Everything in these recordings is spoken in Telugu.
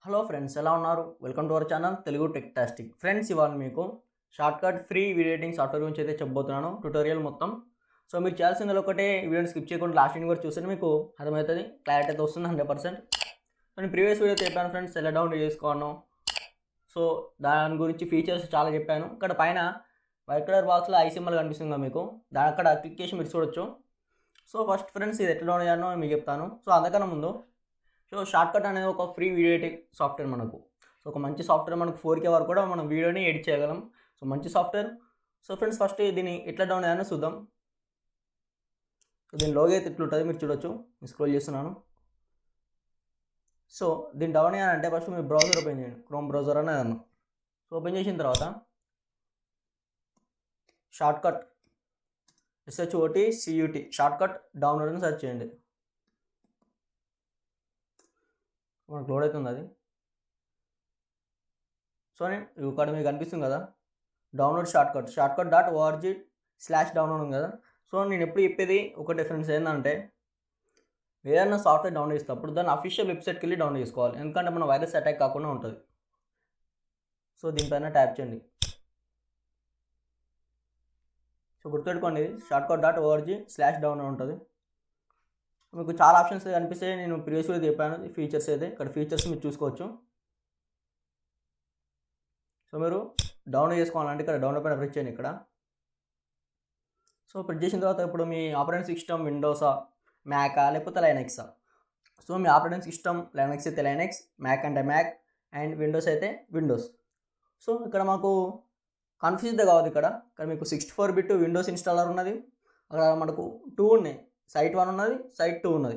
హలో ఫ్రెండ్స్, ఎలా ఉన్నారు? Welcome to our channel Telugu Techtastic. Friends, ఇవాళ మీకు shortcut free video editing software గురించి అయితే చెప్పబోతున్నాను. ట్యూటోరియల్ మొత్తం. సో మీరు చేయాల్సింది ఒకటే, వీడియోని స్కిప్ చేయకుండా లాస్ట్ ఎండ్ వరకు చూస్తే మీకు అర్థమవుతుంది, క్లారిటీ అయితే వస్తుంది 100%. నేను ప్రీవియస్ వీడియో చెప్పాను ఫ్రెండ్స్, ఎలా డౌన్లోడ్ చేసుకోను. సో దాని గురించి ఫీచర్స్ చాలా చెప్పాను. ఇక్కడ పైన వైట్ కలర్ బాక్స్లో ఐ సింబల్ కనిపిస్తుందా మీకు, దాని అక్కడ క్లిక్ చేసి మీరు చూడొచ్చు. సో ఫస్ట్ ఫ్రెండ్స్, ఇది ఎట్లా డౌన్లోడ్ చేయాలో మీకు చెప్తాను. సో అంతకన్నా ముందు, సో షార్ట్కట్ అనేది ఒక ఫ్రీ వీడియో ఎడిటింగ్ సాఫ్ట్వేర్ మనకు. సో ఒక మంచి సాఫ్ట్వేర్, మనకు 4K వరకు కూడా మనం వీడియోని ఎడిట్ చేయగలం. సో మంచి సాఫ్ట్వేర్. సో ఫ్రెండ్స్, ఫస్ట్ దీన్ని ఎట్లా డౌన్ అయ్యానో చూద్దాం. సో దీని లోగో అయితే ఇట్లుంటుంది, మీరు చూడొచ్చు. నేను స్క్రోల్ చేస్తున్నాను. సో దీన్ని డౌన్ అయ్యానంటే ఫస్ట్ మీరు బ్రౌజర్ ఓపెన్ చేయండి, క్రోమ్ బ్రౌజర్ అనేది అన్నాను. సో ఓపెన్ చేసిన తర్వాత షార్ట్కట్ SHOTCUT షార్ట్కట్ డౌన్లోడ్ అని సెర్చ్ చేయండి. మనకు లోడ్ అవుతుంది అది. సో నేను ఇక్కడ మీకు కనిపిస్తుంది కదా, డౌన్లోడ్ shortcut.org/download ఉంది కదా. సో నేను ఎప్పుడు చెప్పేది ఒక డిఫరెన్స్ ఏంటంటే, ఏదైనా సాఫ్ట్వేర్ డౌన్లోడ్ చేసేటప్పుడు దాన్ని అఫీషియల్ వెబ్సైట్కి వెళ్ళి డౌన్లోడ్ చేసుకోవాలి, ఎందుకంటే మన వైరస్ అటాక్ కాకుండా ఉంటుంది. సో దీనిపైన ట్యాప్ చేయండి. సో గుర్తుపెట్టుకోండి, shortcut.org/download ఉంటుంది. మీకు చాలా ఆప్షన్స్ కనిపిస్తాయి. నేను ప్రీవియస్గా చెప్పాను ఫీచర్స్ అయితే. ఇక్కడ ఫీచర్స్ మీరు చూసుకోవచ్చు. సో మీరు డౌన్లోడ్ చేసుకోవాలంటే ఇక్కడ డౌన్లోడ్ పైన ప్రెస్ చేయండి. ఇక్కడ సో ప్రెస్ చేసిన తర్వాత ఇప్పుడు మీ ఆపరేటింగ్ సిస్టమ్ విండోసా, మ్యాకా, లేకపోతే లైనక్సా. సో మీ ఆపరేటింగ్ సిస్టమ్ లైనక్స్ అయితే లైనక్స్, మ్యాక్ అంటే మ్యాక్, అండ్ విండోస్ అయితే విండోస్. సో ఇక్కడ మాకు కన్ఫ్యూజ్డ్ కావద్దు. ఇక్కడ మీకు 64-bit విండోస్ ఇన్స్టాలర్ ఉన్నది. అక్కడ మనకు 2 ఉన్నాయి. సైట్ 1 ఉన్నది, సైట్ 2 ఉన్నది.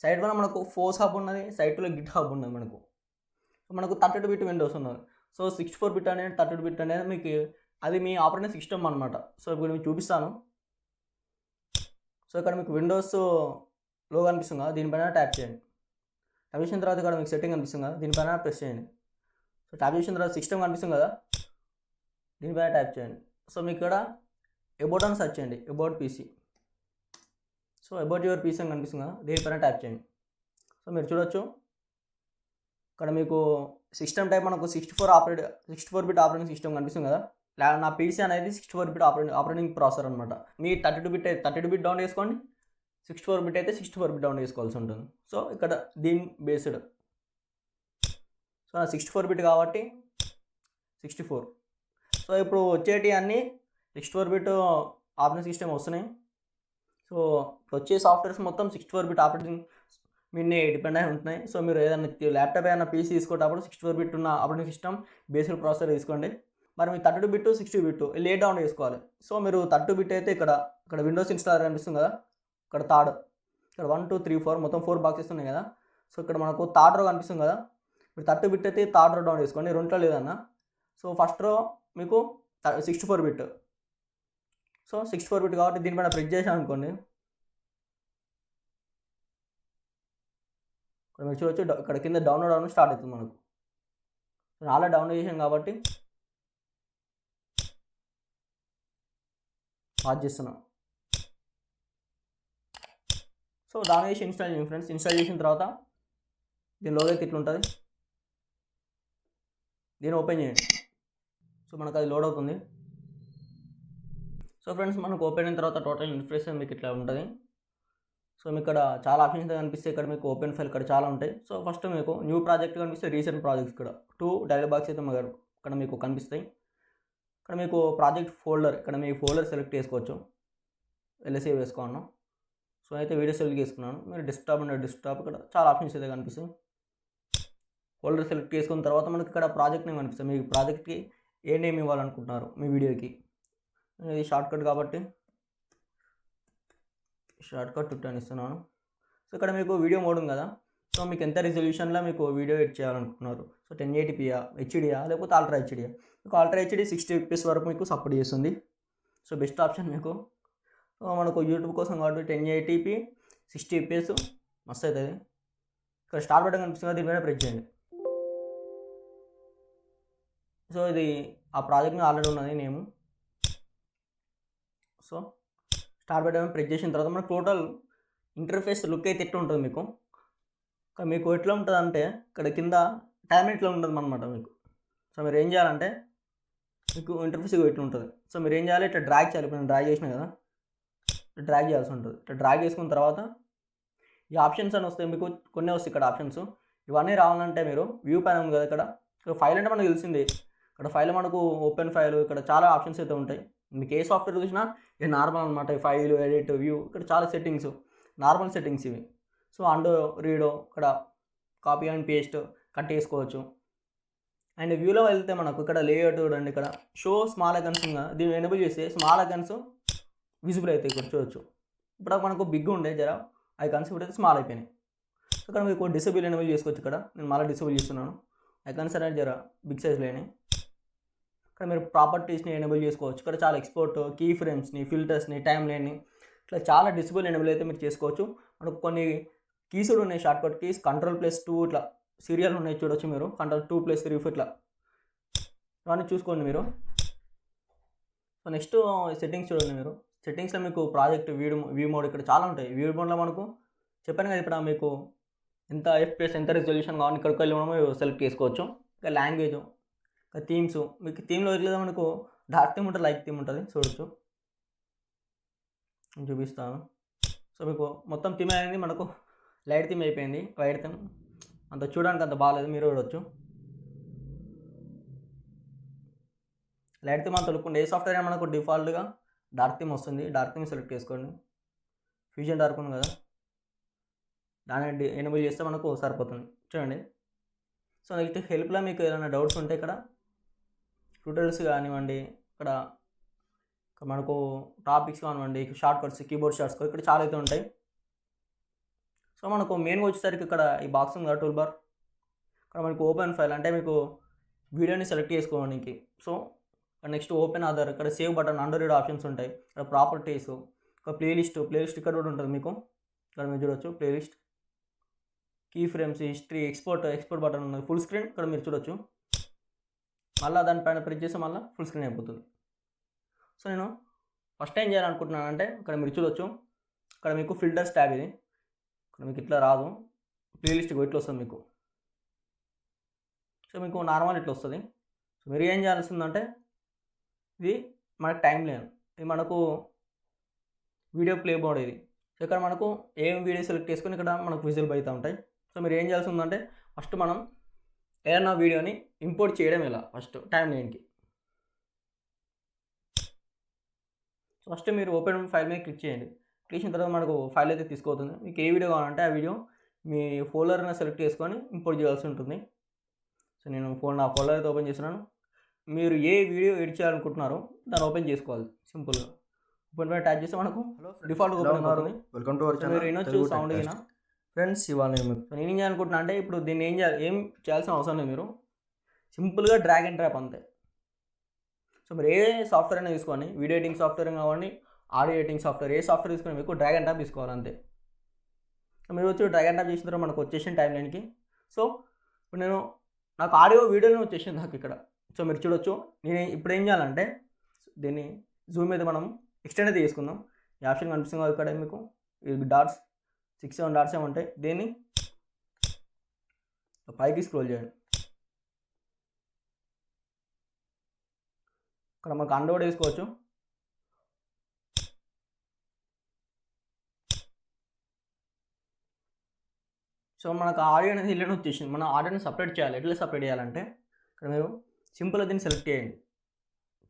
సైట్ 1 మనకు ఫోర్స్ హబ్ ఉన్నది, సైట్ 2లో గిట్ హబ్ ఉన్నది. మనకు 32-bit విండోస్ ఉన్నది. సో 64-bit అనేది 32-bit అనేది మీకు అది మీ ఆపరేటింగ్ సిస్టమ్ అనమాట. సో ఇప్పుడు మీకు చూపిస్తాను. సో ఇక్కడ మీకు విండోస్ లో కనిపిస్తుంది కదా, దీనిపైన ట్యాప్ చేయండి. ట్యాప్ చేసిన తర్వాత ఇక్కడ మీకు సెట్టింగ్ కనిపిస్తుంది కదా, దీనిపైన ప్రెస్ చేయండి. సో ట్యాప్ చేసిన తర్వాత సిస్టమ్ కనిపిస్తుంది కదా, దీనిపైన ట్యాప్ చేయండి. సో మీకు ఇక్కడ అబౌట్ అని సెర్చ్ చేయండి, about PC. So about your PC అని కనిపిస్తుంది కదా, దీనిపైన ట్యాప్ చేయండి. సో మీరు చూడొచ్చు, ఇక్కడ మీకు సిస్టమ్ టైప్ మనకు 64-bit ఆపరేటింగ్ సిస్టమ్ కనిపిస్తుంది కదా. నా పీసీ అనేది 64-bit ఆపరేటింగ్ ప్రాసెసర్ అనమాట. మీ 32-bit డౌన్ చేసుకోండి, 64-bit అయితే 64-bit డౌన్ చేసుకోవాల్సి ఉంటుంది. సో ఇక్కడ దీని బేస్డ్. సో నా 64-bit కాబట్టి 64. సో ఇప్పుడు వచ్చేటి అన్నీ 64-bit ఆపరేటింగ్ సిస్టమ్ వస్తున్నాయి. సో వచ్చే సాఫ్ట్వేర్స్ మొత్తం 64-bit ఆపరేటింగ్ మీనే డిపెండ్ అయి ఉంటున్నాయి. సో మీరు ఏదైనా ల్యాప్టాప్ ఏదైనా పీసీ తీసుకునేటప్పుడు 64-bit ఉన్న ఆపరేటింగ్ సిస్టమ్ బేస్డ్ ప్రాసెసర్ తీసుకోండి. మరి మీ 32-bit 60-bit లే డౌన్ చేసుకోవాలి. సో మీరు 32-bit అయితే ఇక్కడ విండోస్ ఇన్స్టాలర్ కనిపిస్తుంది కదా, ఇక్కడ ఇక్కడ 1 2 3 4 మొత్తం 4 బాక్సెస్ ఉన్నాయి కదా. సో ఇక్కడ మనకు థర్డ్ రో కనిపిస్తుంది కదా. మీరు 32-bit అయితే థర్డ్ రో డౌన్ చేసుకోండి, రెంట్లో లేదన్నా. సో ఫస్ట్ రో మీకు 64-bit. సో 64-bit కాబట్టి దీనిపైన ప్రెస్ చేసాను అనుకోండి, ఇక్కడ మీరు చూడొచ్చు, ఇక్కడ కింద డౌన్లోడ్ స్టార్ట్ అవుతుంది మనకు. అలా డౌన్లోడ్ చేసాం కాబట్టి పాజ్ చేస్తున్నాం. సో డౌన్లోడ్ చేసి ఇన్స్టాల్ చేయండి ఫ్రెండ్స్. ఇన్స్టాల్ చేసిన తర్వాత దీని లోగో అయితే ఇట్లుంటుంది, దీన్ని ఓపెన్ చేయండి. సో మనకు అది లోడ్ అవుతుంది. సో ఫ్రెండ్స్, మనకు ఓపెన్ అయిన తర్వాత టోటల్ ఇంటర్ఫేస్ మీకు ఇట్లా ఉంటుంది. సో మీకు ఇక్కడ చాలా ఆప్షన్స్ కనిపిస్తాయి. ఇక్కడ మీకు ఓపెన్ ఫైల్ ఇక్కడ చాలా ఉంటాయి. సో ఫస్ట్ మీకు న్యూ ప్రాజెక్ట్ కనిపిస్తే, రీసెంట్ ప్రాజెక్ట్స్ ఇక్కడ 2 డైలాగ్ బాక్స్ అయితే ఇక్కడ మీకు కనిపిస్తాయి. ఇక్కడ మీకు ప్రాజెక్ట్ ఫోల్డర్, ఇక్కడ మీ ఫోల్డర్ సెలెక్ట్ చేసుకోవచ్చు. సేవ్ వేసుకున్నాను. సో అయితే వీడియో సెలెక్ట్ చేసుకున్నాను. మీరు డెస్క్టాప్ ఇక్కడ చాలా ఆప్షన్స్ అయితే కనిపిస్తాయి. ఫోల్డర్ సెలెక్ట్ చేసుకున్న తర్వాత మనకి ఇక్కడ ప్రాజెక్ట్ నేమ్ కనిపిస్తుంది. మీ ప్రాజెక్ట్కి ఏ నేమ్ ఇవ్వాలనుకుంటున్నారు మీ వీడియోకి. ఇది షార్ట్కట్ కాబట్టి షార్ట్కట్ 10 ఇస్తున్నాను. సో ఇక్కడ మీకు వీడియో మోడ్ ఉంది కదా. సో మీకు ఎంత రిజల్యూషన్లో మీకు వీడియో ఎడిట్ చేయాలనుకుంటున్నారు. సో 1080pయా, హెచ్డియా, లేకపోతే అల్ట్రా హెచ్డియా. మీకు అల్ట్రా హెచ్డి 60 fps వరకు మీకు సపోర్ట్ చేస్తుంది. సో బెస్ట్ ఆప్షన్ మీకు. సో మనకు యూట్యూబ్ కోసం కాబట్టి 1080p 60 fps మస్తు అవుతుంది. ఇక్కడ స్టార్ట్ బటన్ కనిపిస్తుంది కదా, దీని మీద ప్రెస్ చేయండి. సో ఇది ఆ ప్రాజెక్ట్ మీద ఆల్రెడీ ఉన్నది నేము. సో స్టార్ట్ బటన్ ప్రెస్ చేసిన తర్వాత మనకు టోటల్ ఇంటర్ఫేస్ లుక్ అయితే ఎట్లా ఉంటుంది మీకు. మీకు ఎట్లా ఉంటుంది అంటే, ఇక్కడ కింద టైం ఇట్లా ఉండదు అనమాట మీకు. సో మీరు ఏం చేయాలంటే మీకు ఇంటర్ఫేస్ ఇట్లా ఉంటుంది. సో మీరు ఏం చేయాలి, ఇట్లా డ్రాగ్ చేయాలి. ఇప్పుడు నేను డ్రాగ్ చేసిన కదా, డ్రాగ్ చేయాల్సి ఉంటుంది. ఇట్లా డ్రాగ్ చేసుకున్న తర్వాత ఈ ఆప్షన్స్ అని వస్తాయి మీకు, కొన్ని వస్తాయి ఇక్కడ ఆప్షన్స్. ఇవన్నీ రావాలంటే మీరు వ్యూ పైన ఉంది కదా, ఇక్కడ ఫైల్ అంటే మనకు తెలిసింది. ఇక్కడ ఫైల్ మనకు ఓపెన్ ఫైల్, ఇక్కడ చాలా ఆప్షన్స్ అయితే ఉంటాయి. మీకు ఏ సాఫ్ట్వేర్ చూసినా ఇది నార్మల్ అనమాట. ఫైల్, ఎడిట్, వ్యూ, ఇక్కడ చాలా సెట్టింగ్స్, నార్మల్ సెట్టింగ్స్ ఇవి. సో అండో రీడో, ఇక్కడ కాపీ అండ్ పేస్ట్ కట్ చేసుకోవచ్చు. అండ్ వ్యూలో వెళ్తే మనకు ఇక్కడ లేఅవుట్ చూడండి, ఇక్కడ షో స్మాల్ ఐకన్స్ ఉందా, దీన్ని ఎనేబుల్ చేస్తే స్మాల్ ఐకన్స్ విజిబుల్ అవుతాయి. ఇక్కడ చూడొచ్చు. ఇప్పుడు మనకు బిగ్ ఉండే జర ఐకాన్స్ ఇప్పుడైతే స్మాల్ అయిపోయినాయి. ఇక్కడ మీకు డిసేబుల్ ఎనేబుల్ చేసుకోవచ్చు. ఇక్కడ నేను మళ్ళీ డిసేబుల్ చేస్తున్నాను. ఐకాన్స్ అనేది జర బిగ్ సైజ్లో అయినాయి. ఇక్కడ మీరు ప్రాపర్టీస్ని ఎనేబుల్ చేసుకోవచ్చు. ఇక్కడ చాలా ఎక్స్పోర్ట్, కీ ఫ్రేమ్స్ని, ఫిల్టర్స్ని, టైమ్ లైన్ని, ఇట్లా చాలా డిసేబుల్ ఎనేబుల్ అయితే మీరు చేసుకోవచ్చు. మనకు కొన్ని కీస్ కూడా ఉన్నాయి, షార్ట్కట్ కీస్, Ctrl+2 ఇట్లా సీరియల్ ఉన్నాయి చూడొచ్చు మీరు. Ctrl+2+3 ఇట్లా ఇవన్నీ చూసుకోండి మీరు. సో నెక్స్ట్ సెట్టింగ్స్ చూడండి మీరు. సెట్టింగ్స్లో మీకు ప్రాజెక్ట్ వ్యూ మోడ్ ఇక్కడ చాలా ఉంటాయి. వ్యూ మోడ్లో మనకు చెప్పాను కదా, ఇప్పుడు మీకు ఎంత FPS, ఎంత రిజల్యూషన్ కావాలి, ఇక్కడికి వెళ్ళి మనం సెలెక్ట్ చేసుకోవచ్చు. ఇంకా లాంగ్వేజ్, ఇంకా థీమ్స్, మీకు థీమ్లో వెళ్ళేదా మనకు డార్క్ థీమ్ ఉంటుంది, లైట్ థీమ్ ఉంటుంది చూడొచ్చు. నేను చూపిస్తాను. సో మీకు మొత్తం థీమ్ అనేది మనకు లైట్ థీమ్ అయిపోయింది. వైట్ థీమ్ అంత చూడడానికి అంత బాగాలేదు, మీరు చూడవచ్చు. లైట్ థీమ్ అంత లుక్ ఉండే. ఏ సాఫ్ట్వేర్ అయినా మనకు డిఫాల్ట్గా డార్క్ థీమ్ వస్తుంది. డార్క్ థీమ్ సెలెక్ట్ చేసుకోండి. ఫ్యూజన్ డార్క్ ఉంది కదా, దాన్ని ఎనేబుల్ చేస్తే మనకు సరిపోతుంది చూడండి. సో నెక్స్ట్ హెల్ప్లో మీకు ఏదైనా డౌట్స్ ఉంటే ఇక్కడ ట్యూటోరియల్స్ కానివ్వండి, ఇక్కడ మనకు టాపిక్స్ కానివ్వండి, షార్ట్ కట్స్, కీబోర్డ్ షార్ట్స్ ఇక్కడ చాలా అయితే ఉంటాయి. సో మనకు మెయిన్గా వచ్చేసరికి ఇక్కడ ఈ బాక్స్ ఉంది కదా, టూల్ బార్, ఇక్కడ మనకు ఓపెన్ ఫైల్ అంటే మీకు వీడియోని సెలెక్ట్ చేసుకోవడానికి. సో నెక్స్ట్ ఓపెన్ అదర్, ఇక్కడ save button, under read options ఉంటాయి. ఇక్కడ ప్రాపర్టీస్, ఇక్కడ ప్లేలిస్ట్ ఇక్కడ కూడా ఉంటుంది మీకు. ఇక్కడ మీరు చూడొచ్చు playlist, key frames, history, export button ఉన్నది. ఫుల్ స్క్రీన్ ఇక్కడ మీరు చూడొచ్చు. మళ్ళీ దానిపైన ప్రెస్ చేస్తే మళ్ళీ ఫుల్ స్క్రీన్ అయిపోతుంది. సో నేను ఫస్ట్ ఏం చేయాలనుకుంటున్నాను అంటే, ఇక్కడ మీరు చూడొచ్చు, ఇక్కడ మీకు ఫిల్టర్స్ ట్యాబ్ ఇది. ఇక్కడ మీకు ఇట్లా రాదు, ప్లేలిస్ట్ ఇట్లా వస్తుంది మీకు. సో మీకు నార్మల్ ఇట్లా వస్తుంది. సో మీరు ఏం చేయాల్సిందంటే, ఇది మనకు టైం లైన్, ఇది మనకు వీడియో ప్లే మోడ్ ఇది. సో ఇక్కడ మనకు ఏం వీడియో సెలెక్ట్ చేసుకొని ఇక్కడ మనకు విజిబుల్ అవుతూ ఉంటాయి. సో మీరు ఏం చేయాల్సి ఉందంటే, ఫస్ట్ మనం ఏదైనా వీడియోని ఇంపోర్ట్ చేయడం ఎలా, ఫస్ట్ టైం లైన్కి. ఫస్ట్ మీరు ఓపెన్ ఫైల్ మీద క్లిక్ చేయండి. క్లిక్ చేసిన తర్వాత మనకు ఫైల్ అయితే తీసుకుపోతుంది. మీకు ఏ వీడియో కావాలంటే ఆ వీడియో మీ ఫోల్డర్ని సెలెక్ట్ చేసుకొని ఇంపోర్ట్ చేయాల్సి ఉంటుంది. సో నేను నా ఫోల్డర్ అయితే ఓపెన్ చేస్తున్నాను. మీరు ఏ వీడియో ఎడిట్ చేయాలనుకుంటున్నారో దాన్ని ఓపెన్ చేసుకోవాలి. సింపుల్గా ఓపెన్ పైన ట్యాప్ చేస్తే మనకు డిఫాల్ట్ ఓపెన్ అవుతుంది. Welcome to our channel. మీరు వినొచ్చు సౌండ్ అయినా. ఫ్రెండ్స్ ఇవాళ నేను ఏం చేయాలనుకుంటున్నా అంటే, ఇప్పుడు దీన్ని ఏం చేయాల్సిన అవసరం లేదు. మీరు సింపుల్గా డ్రాగ్ అండ్ డ్రాప్ అంతే. సో మీరు ఏ సాఫ్ట్వేర్ అయినా తీసుకోండి, వీడియో ఎడిటింగ్ సాఫ్ట్వేర్ కావండి, ఆడియో ఎడిటింగ్ సాఫ్ట్వేర్, ఏ సాఫ్ట్వేర్ తీసుకొని మీకు డ్రాగ్ అండ్ డ్రాప్ తీసుకోవాలి అంతే. సో మీరు వచ్చి డ్రాగ్ అండ్ డ్రాప్ చేసిన తర్వాత మనకు వచ్చేసిన టైం లైన్కి. సో ఇప్పుడు నాకు ఆడియో వీడియోనే వచ్చేసింది నాకు ఇక్కడ. సో మీరు చూడొచ్చు. నేను ఇప్పుడు ఏం చేయాలంటే, దీన్ని జూమ్ మీద మనం ఎక్స్టెండ్ అయితే చేసుకుందాం. ఈ ఆప్షన్ కనిపిస్తుంది ఇక్కడ మీకు, ఈ డాట్స్ 6-7 డాట్స్ ఏమంటాయి, దీన్ని పైకి స్క్రోల్ చేయండి. ఇక్కడ మనకు అన్లోడ్ వేసుకోవచ్చు. సో మనకు ఆడియో అనేది ఇల్లు వచ్చేసింది. మనం ఆడియోని సపరేట్ చేయాలి. ఎట్లా సపరేట్ చేయాలంటే, ఇక్కడ మీరు సింపుల్గా దీన్ని సెలెక్ట్ చేయండి,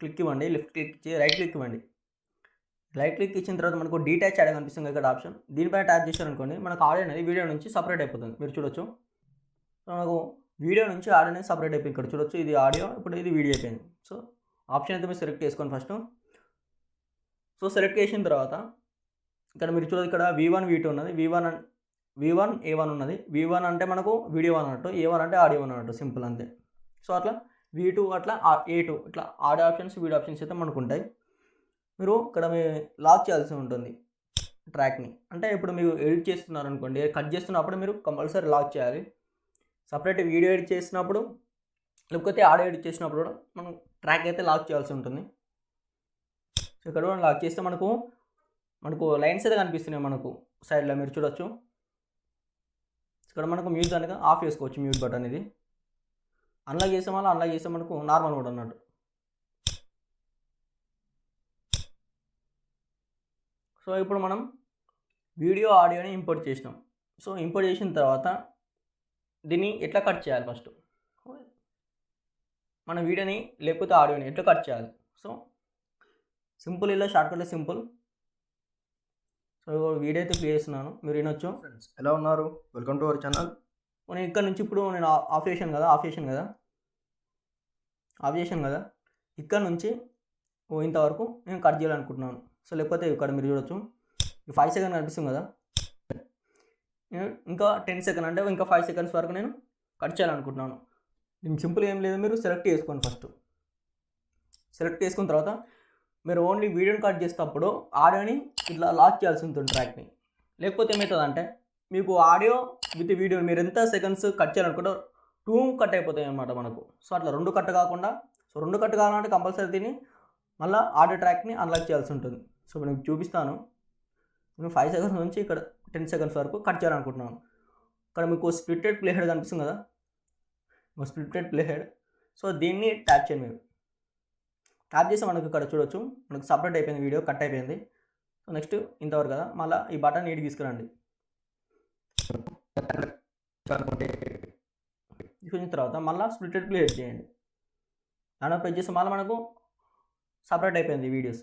క్లిక్ ఇవ్వండి, లెఫ్ట్ క్లిక్ ఇచ్చి రైట్ క్లిక్ ఇవ్వండి. రైట్ క్లిక్ ఇచ్చిన తర్వాత మనకు డీటాచ్ ఆడియో కనిపిస్తుంది ఇక్కడ ఆప్షన్. దీనిపైన ట్యాప్ చేశారనుకోండి, మనకు ఆడియో అనేది వీడియో నుంచి సపరేట్ అయిపోతుంది. మీరు చూడొచ్చు. సో మనకు వీడియో నుంచి ఆడియో అనేది సపరేట్ అయిపోయింది. ఇక్కడ చూడొచ్చు, ఇది ఆడియో, ఇప్పుడు ఇది వీడియో అయిపోయింది. సో ఆప్షన్ అయితే మీరు సెలెక్ట్ చేసుకోండి ఫస్ట్. సో సెలెక్ట్ చేసిన తర్వాత ఇక్కడ మీరు చూడదు, ఇక్కడ V1 V2 ఉన్నది, V1 A1 ఉన్నది. V1 అంటే మనకు వీడియో 1 అన్నట్టు, A1 అంటే ఆడియో 1 అన్నట్టు, సింపుల్ అంతే. సో అట్లా V2 అట్లా A2 ఇట్లా ఆడియో ఆప్షన్స్, వీడియో ఆప్షన్స్ అయితే మనకు ఉంటాయి. మీరు ఇక్కడ లాక్ చేయాల్సి ఉంటుంది ట్రాక్ని. అంటే ఇప్పుడు మీరు ఎడిట్ చేస్తున్నారు అనుకోండి, కట్ చేస్తున్నప్పుడు మీరు కంపల్సరీ లాక్ చేయాలి. సపరేట్ వీడియో ఎడిట్ చేసినప్పుడు, లేకపోతే ఆడియో ఎడిట్ చేసినప్పుడు కూడా మనం ట్రాక్ అయితే లాక్ చేయాల్సి ఉంటుంది. సో ఇక్కడ కూడా లాక్ చేస్తే మనకు లైన్స్ అయితే కనిపిస్తున్నాయి మనకు సైడ్లో, మీరు చూడొచ్చు. ఇక్కడ మనకు మ్యూట్ కనుక ఆఫ్ చేసుకోవచ్చు, మ్యూట్ బటన్ ఇది. అన్లాక్ చేసాం వల్ల అన్లాక్ చేసాం మనకు నార్మల్ మోడ్ అన్నట్టు. సో ఇప్పుడు మనం వీడియో ఆడియోని ఇంపోర్ట్ చేసినాం. సో ఇంపోర్ట్ చేసిన తర్వాత దీన్ని ఎట్లా కట్ చేయాలి, ఫస్ట్ మన వీడియోని లేకపోతే ఆడియోని ఎట్లా కట్ చేయాలి. సో సింపుల్, ఇలా షార్ట్కట్లో సింపుల్. సో వీడియో అయితే ప్లే చేస్తున్నాను, మీరు వినొచ్చు. ఫ్రెండ్స్ ఎలా ఉన్నారు, వెల్కమ్ టు అవర్ ఛానల్. నేను ఇక్కడ నుంచి ఇప్పుడు నేను ఆఫ్ చేశాను కదా, ఇక్కడ నుంచి ఇంతవరకు నేను కట్ చేయాలనుకుంటున్నాను. సో లేకపోతే ఇక్కడ మీరు చూడొచ్చు, 5 సెకండ్ కనిపిస్తుంది కదా, ఇంకా 10 సెకండ్ అంటే ఇంకా 5 సెకండ్స్ వరకు నేను కట్ చేయాలనుకుంటున్నాను. దీనికి సింపుల్ ఏం లేదు, మీరు సెలెక్ట్ చేసుకోండి. ఫస్ట్ సెలెక్ట్ చేసుకున్న తర్వాత మీరు ఓన్లీ వీడియోని కట్ చేసేటప్పుడు ఆడియోని ఇట్లా లాక్ చేయాల్సి ఉంటుంది ట్రాక్ని. లేకపోతే ఏమవుతుందంటే మీకు ఆడియో విత్ వీడియో మీరు ఎంత సెకండ్స్ కట్ చేయాలనుకుంటే 2 కట్ అయిపోతాయి అన్నమాట మనకు. సో అట్లా 2 కట్ కాకుండా, సో 2 కట్ కావాలంటే కంపల్సరీ దీన్ని మళ్ళీ ఆడియో ట్రాక్ని అన్లాక్ చేయాల్సి ఉంటుంది. సో నేను చూపిస్తాను. నేను 5 సెకండ్స్ నుంచి ఇక్కడ 10 సెకండ్స్ వరకు కట్ చేయాలనుకుంటున్నాను. ఇక్కడ మీకు స్ప్లిటెడ్ ప్లే హెడ్ కనిపిస్తుంది కదా, స్ప్లిటెడ్ ప్లే హెడ్. సో దీన్ని ట్యాప్ చేయండి. మీరు ట్యాప్ చేస్తే మనకు ఇక్కడ చూడొచ్చు, మనకు సపరేట్ అయిపోయింది, వీడియో కట్ అయిపోయింది. సో నెక్స్ట్ ఇంతవరకు కదా, మళ్ళీ ఈ బటన్ నీటికి తీసుకురండి. తీసుకున్న తర్వాత మళ్ళీ స్ప్లిటెడ్ ప్లే హెడ్ చేయండి. దాంట్లో ప్రెస్ చేస్తే మళ్ళీ మనకు సపరేట్ అయిపోయింది వీడియోస్.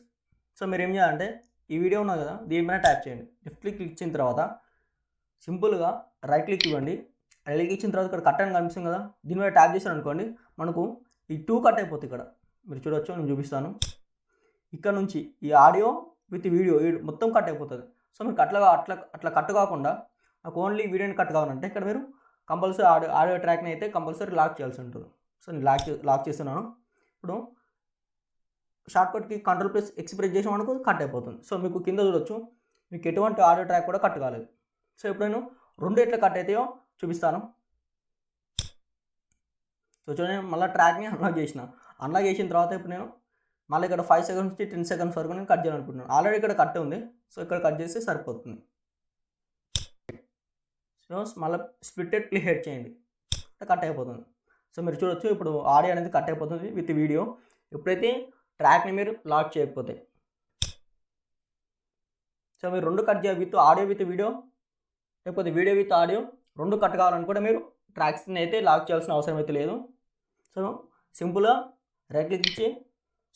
సో మీరు ఏం చేయాలంటే ఈ వీడియో ఉన్నది కదా, దీనిపైన ట్యాప్ చేయండి. లెఫ్ట్ క్లిక్ ఇచ్చిన తర్వాత సింపుల్గా రైట్ క్లిక్ ఇవ్వండి. రైట్ క్లిక్ ఇచ్చిన తర్వాత ఇక్కడ కట్ అని కనిపిస్తుంది కదా, దీని మీద ట్యాప్ చేశాను అనుకోండి, మనకు ఈ 2 కట్ అయిపోతుంది. ఇక్కడ మీరు చూడొచ్చు, నేను చూపిస్తాను. ఇక్కడ నుంచి ఈ ఆడియో విత్ వీడియో మొత్తం కట్ అయిపోతుంది. సో మీకు అట్లా కట్ కాకుండా నాకు ఓన్లీ వీడియోని కట్ కావాలంటే ఇక్కడ మీరు కంపల్సరీ ఆడియో ట్రాక్ని అయితే కంపల్సరీ లాక్ చేయాల్సి ఉంటుంది. సో నేను లాక్ చేస్తున్నాను. ఇప్పుడు షార్ట్కట్కి Ctrl+X ప్రెస్ చేసిన మనకు కట్ అయిపోతుంది. సో మీకు కింద చూడొచ్చు, మీకు ఎటువంటి ఆడియో ట్రాక్ కూడా కట్ కాలేదు. సో ఇప్పుడు నేను 2 ఎట్లా కట్ అవుతాయో చూపిస్తాను. సో చూడండి, మళ్ళీ ట్రాక్ని అన్లాక్ చేసిన తర్వాత ఇప్పుడు నేను మళ్ళీ ఇక్కడ 5 సెకండ్స్ నుంచి 10 సెకండ్స్ వరకు నేను కట్ చేయాలనుకుంటున్నాను. ఆల్రెడీ ఇక్కడ కట్ ఉంది, సో ఇక్కడ కట్ చేస్తే సరిపోతుంది. సో మళ్ళీ స్ప్లిటెడ్ ప్లే హెడ్ చేయండి, కట్ అయిపోతుంది. సో మీరు చూడొచ్చు, ఇప్పుడు ఆడియో అనేది కట్ అయిపోతుంది విత్ వీడియో, ఎప్పుడైతే ట్రాక్ని మీరు లాక్ చేయకపోతే. సో మీరు 2 కట్ చేయాలి, విత్ ఆడియో విత్ వీడియో, లేకపోతే వీడియో విత్ ఆడియో 2 కట్ కావాలనుకుంటే మీరు ట్రాక్స్ని అయితే లాక్ చేయాల్సిన అవసరం అయితే లేదు. సో సింపుల్గా రైట్ క్లిక్ ఇచ్చి,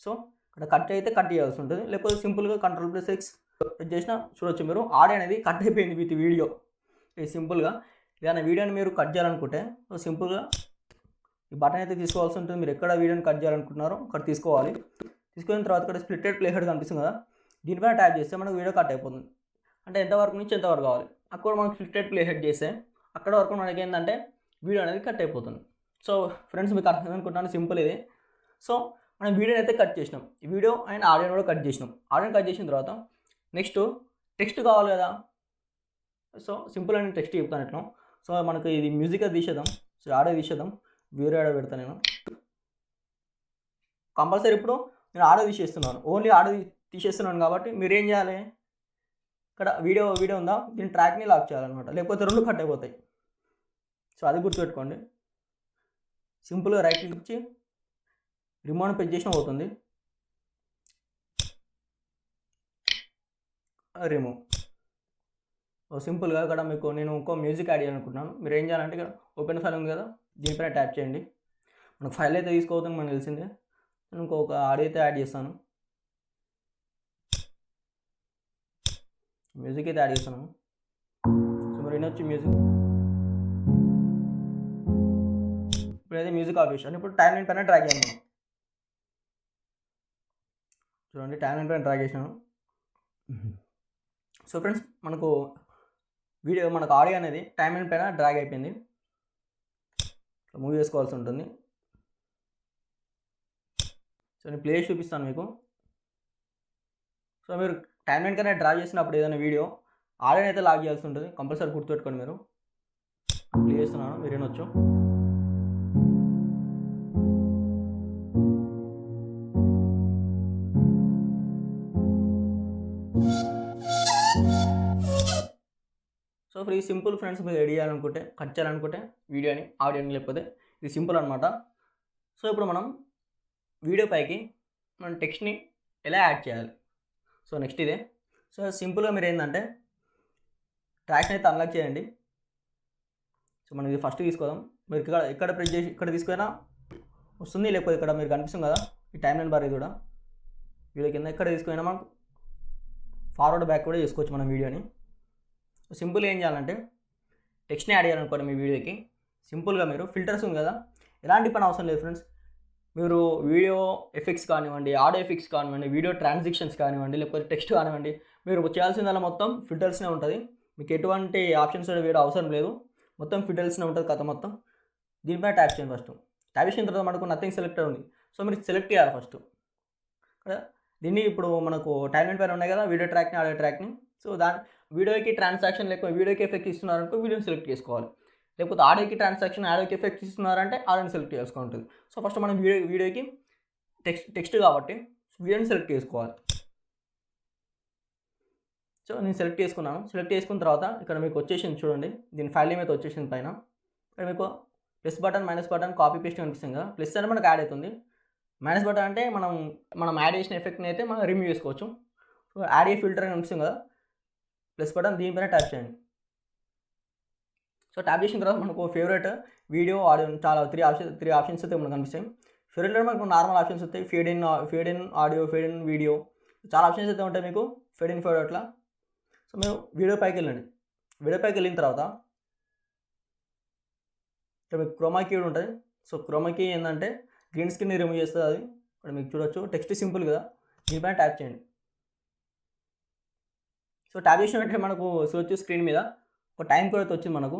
సో ఇక్కడ కట్ అయితే కట్ చేయాల్సి ఉంటుంది. లేకపోతే సింపుల్గా Ctrl+X చేసినా చూడొచ్చు, మీరు ఆడియో అనేది కట్ అయిపోయింది విత్ వీడియో. సింపుల్గా ఏదైనా వీడియోని మీరు కట్ చేయాలనుకుంటే సో సింపుల్గా ఈ బటన్ అయితే తీసుకోవాల్సి ఉంటుంది. మీరు ఎక్కడ వీడియోని కట్ చేయాలనుకుంటున్నారో అక్కడ తీసుకోవాలి. తీసుకున్న తర్వాత ఇక్కడ స్ప్లిటెడ్ ప్లే హెడ్ కనిపిస్తుంది కదా, దీనిపైన ట్యాప్ చేస్తే మనకు వీడియో కట్ అయిపోతుంది. అంటే ఎంతవరకు నుంచి ఎంతవరకు కావాలి, అక్కడ మనకు స్ప్లిటెడ్ ప్లే హెడ్ చేస్తే అక్కడ వరకు మనకి ఏంటంటే వీడియో అనేది కట్ అయిపోతుంది. సో ఫ్రెండ్స్ మీకు అర్థం అనుకుంటున్నాను, సింపుల్ ఇది. సో మనం వీడియోని అయితే కట్ చేసినాం, ఈ వీడియో అండ్ ఆడియోని కూడా కట్ చేసినాం. ఆడియోని కట్ చేసిన తర్వాత నెక్స్ట్ టెక్స్ట్ కావాలి కదా. సో సింపుల్ అని టెక్స్ట్ చెప్తాను ఇట్లా. సో మనకు ఇది మ్యూజిక్ అది తీసేద్దాం, సో ఆడియో తీసేద్దాం, వీడియో ఆడియో పెడతాను నేను. కంపల్సరీ ఇప్పుడు నేను ఆడియో తీసేస్తున్నాను, ఓన్లీ ఆడియో తీసేస్తున్నాను కాబట్టి మీరు ఏం చేయాలి, ఇక్కడ వీడియో ఉందా, దీని ట్రాక్ని లాక్ చేయాలన్నమాట, లేకపోతే 2 కట్ అయిపోతాయి. సో అది గుర్తుపెట్టుకోండి. సింపుల్గా రైట్ క్లిక్ ఇచ్చి రిమోట్ ప్రెస్ చేసినా పోతుంది, రిమూవ్. సో సింపుల్గా ఇక్కడ మీకు నేను ఇంకో మ్యూజిక్ యాడ్ చేయాలనుకుంటున్నాను. మీరు ఏం చేయాలంటే ఇక్కడ ఓపెన్ ఫైల్ ఉంది కదా, దీనిపైన ట్యాప్ చేయండి. మనకు ఫైల్ అయితే తీసుకోవద్దని మనకు తెలిసిందే. నేను ఇంకొక ఆడియో అయితే యాడ్ చేస్తాను, మ్యూజిక్ అయితే యాడ్ చేస్తాను. సో మీరు వినొచ్చు మ్యూజిక్. ఇప్పుడైతే మ్యూజిక్ ఆఫ్ చేసాను. ఇప్పుడు టైం లైన్ పైన డ్రాగ్ చేయాలి మనం. చూడండి, టైం లైన్ పైన డ్రాగ్ చేసాను. సో ఫ్రెండ్స్ మనకు ఆడియో అనేది టైం లైన్ పైన డ్రాగ్ అయిపోయింది. మూవ్ చేసుకోవాల్సి ఉంటుంది. సో నేను ప్లే చూపిస్తాను మీకు. సో మీరు టైం లైన్ కన్నా డ్రా చేసినప్పుడు ఏదైనా వీడియో ఆడియోని అయితే లాగ్ చేయాల్సి ఉంటుంది, కంపల్సరీ గుర్తుపెట్టుకోండి. మీరు ప్లే చేస్తున్నాను, మీరు వినొచ్చు. సో ఫ్రీ సింపుల్ ఫ్రెండ్స్, మీరు ఎడిట్ చేయాలనుకుంటే, కట్ చేయాలనుకుంటే వీడియోని ఆడియోని, లేకపోతే ఇది సింపుల్ అనమాట. సో ఇప్పుడు మనం వీడియో పైకి మనం టెక్స్ట్ని ఎలా యాడ్ చేయాలి. సో నెక్స్ట్ ఇదే. సో సింపుల్గా మీరు ఏంటంటే ట్రాక్ని అయితే అన్లాక్ చేయండి. సో మనం ఇది ఫస్ట్ తీసుకోదాం. మీరు ఇక్కడ ప్రెస్ చేసి ఇక్కడ తీసుకున్నా వస్తుంది, లేకపోతే ఇక్కడ మీరు కనిపిస్తుంది కదా ఈ టైమ్ లైన్ బార్, ఇది కూడా వీడియో కింద ఇక్కడ తీసుకున్నా మనకు ఫార్వర్డ్ బ్యాక్ కూడా చేసుకోవచ్చు మనం వీడియోని. సో సింపుల్ ఏం చేయాలంటే టెక్స్ట్ని యాడ్ చేయాలనుకోండి మీ వీడియోకి, సింపుల్గా మీరు ఫిల్టర్స్ ఉంది కదా, ఎలాంటి పని అవసరం లేదు ఫ్రెండ్స్. మీరు వీడియో ఎఫెక్ట్స్ కానివ్వండి, ఆడియో ఎఫెక్ట్స్ కానివ్వండి, వీడియో ట్రాన్సిక్షన్స్ కానివ్వండి, లేకపోతే టెక్స్ట్ కానివ్వండి, మీరు చేయాల్సిందల్లా మొత్తం ఫిల్టర్స్నే ఉంటుంది. మీకు ఎటువంటి ఆప్షన్స్ వీడియో అవసరం లేదు, మొత్తం ఫిల్టర్స్నే ఉంటుంది కథ మొత్తం. దీనిపైన ట్యాప్ చేయండి. ఫస్ట్ ట్యాప్ చేసిన తర్వాత మనకు నథింగ్ సెలెక్టెడ్ ఉంది. సో మీరు సెలెక్ట్ చేయాలి ఫస్ట్ కదా. దీన్ని ఇప్పుడు మనకు టైమ్ లైన్ పైన ఉన్నాయి కదా వీడియో ట్రాక్ని, ఆడియో ట్రాక్ని. సో వీడియోకి ట్రాన్సాక్షన్ లేకపోతే వీడియోకి ఎఫెక్ట్ ఇస్తున్నారనుకో వీడియోని సెలెక్ట్ చేసుకోవాలి, లేకపోతే ఆడియోకి ట్రాన్సాక్షన్ ఆడియోకి ఎఫెక్ట్ ఇస్తున్నారంటే ఆడియోని సెలెక్ట్ చేసుకుంటుంది. సో ఫస్ట్ మనం వీడియోకి టెక్స్ట్ కాబట్టి వీడియోని సెలెక్ట్ చేసుకోవాలి. సో నేను సెలెక్ట్ చేసుకున్నాను. సెలెక్ట్ చేసుకున్న తర్వాత ఇక్కడ మీకు వచ్చేసింది చూడండి, దీని ఫైల్ నేమ్ అయితే వచ్చేసింది పైన. ఇక్కడ మీకు plus button minus button copy paste కనిపిస్తుంది కదా. ప్లస్ అంటే మనకు యాడ్ అవుతుంది, మైనస్ బటన్ అంటే మనం యాడ్ చేసిన ఎఫెక్ట్ని అయితే మనం రిమూవ్ చేసుకోవచ్చు. సో యాడ్ ఏ ఫిల్టర్ అని కనిపిస్తుంది కదా, ప్లస్ బటన్ దీనిపైన ట్యాప్ చేయండి. సో ట్యాప్ చేసిన తర్వాత మనకు ఫేవరెట్ వీడియో ఆడియో చాలా త్రీ ఆప్షన్స్ అయితే మనకు కనిపిస్తాయి. ఫేవరెట్లో మనకు నార్మల్ ఆప్షన్స్ వస్తాయి, fade in audio, fade in video, చాలా ఆప్షన్స్ అయితే ఉంటాయి మీకు ఫేడ్ ఇన్ ఫేవరెట్లా. సో మేము వీడియో పైకి వెళ్ళండి. వీడియో పైకి వెళ్ళిన తర్వాత ఇక్కడ మీకు క్రోమా కీ ఉంటుంది. సో క్రోమా కీ ఏంటంటే గ్రీన్ స్క్రీన్ని రిమూవ్ చేస్తుంది అది. ఇక్కడ మీకు చూడొచ్చు టెక్స్ట్ సింపుల్ కదా, దీనిపైన ట్యాప్ చేయండి. సో ట్యాప్ చేసిన వెంటనే మనకు చూడొచ్చు స్క్రీన్ మీద ఒక టైం కోడ్ అయితే వచ్చింది మనకు.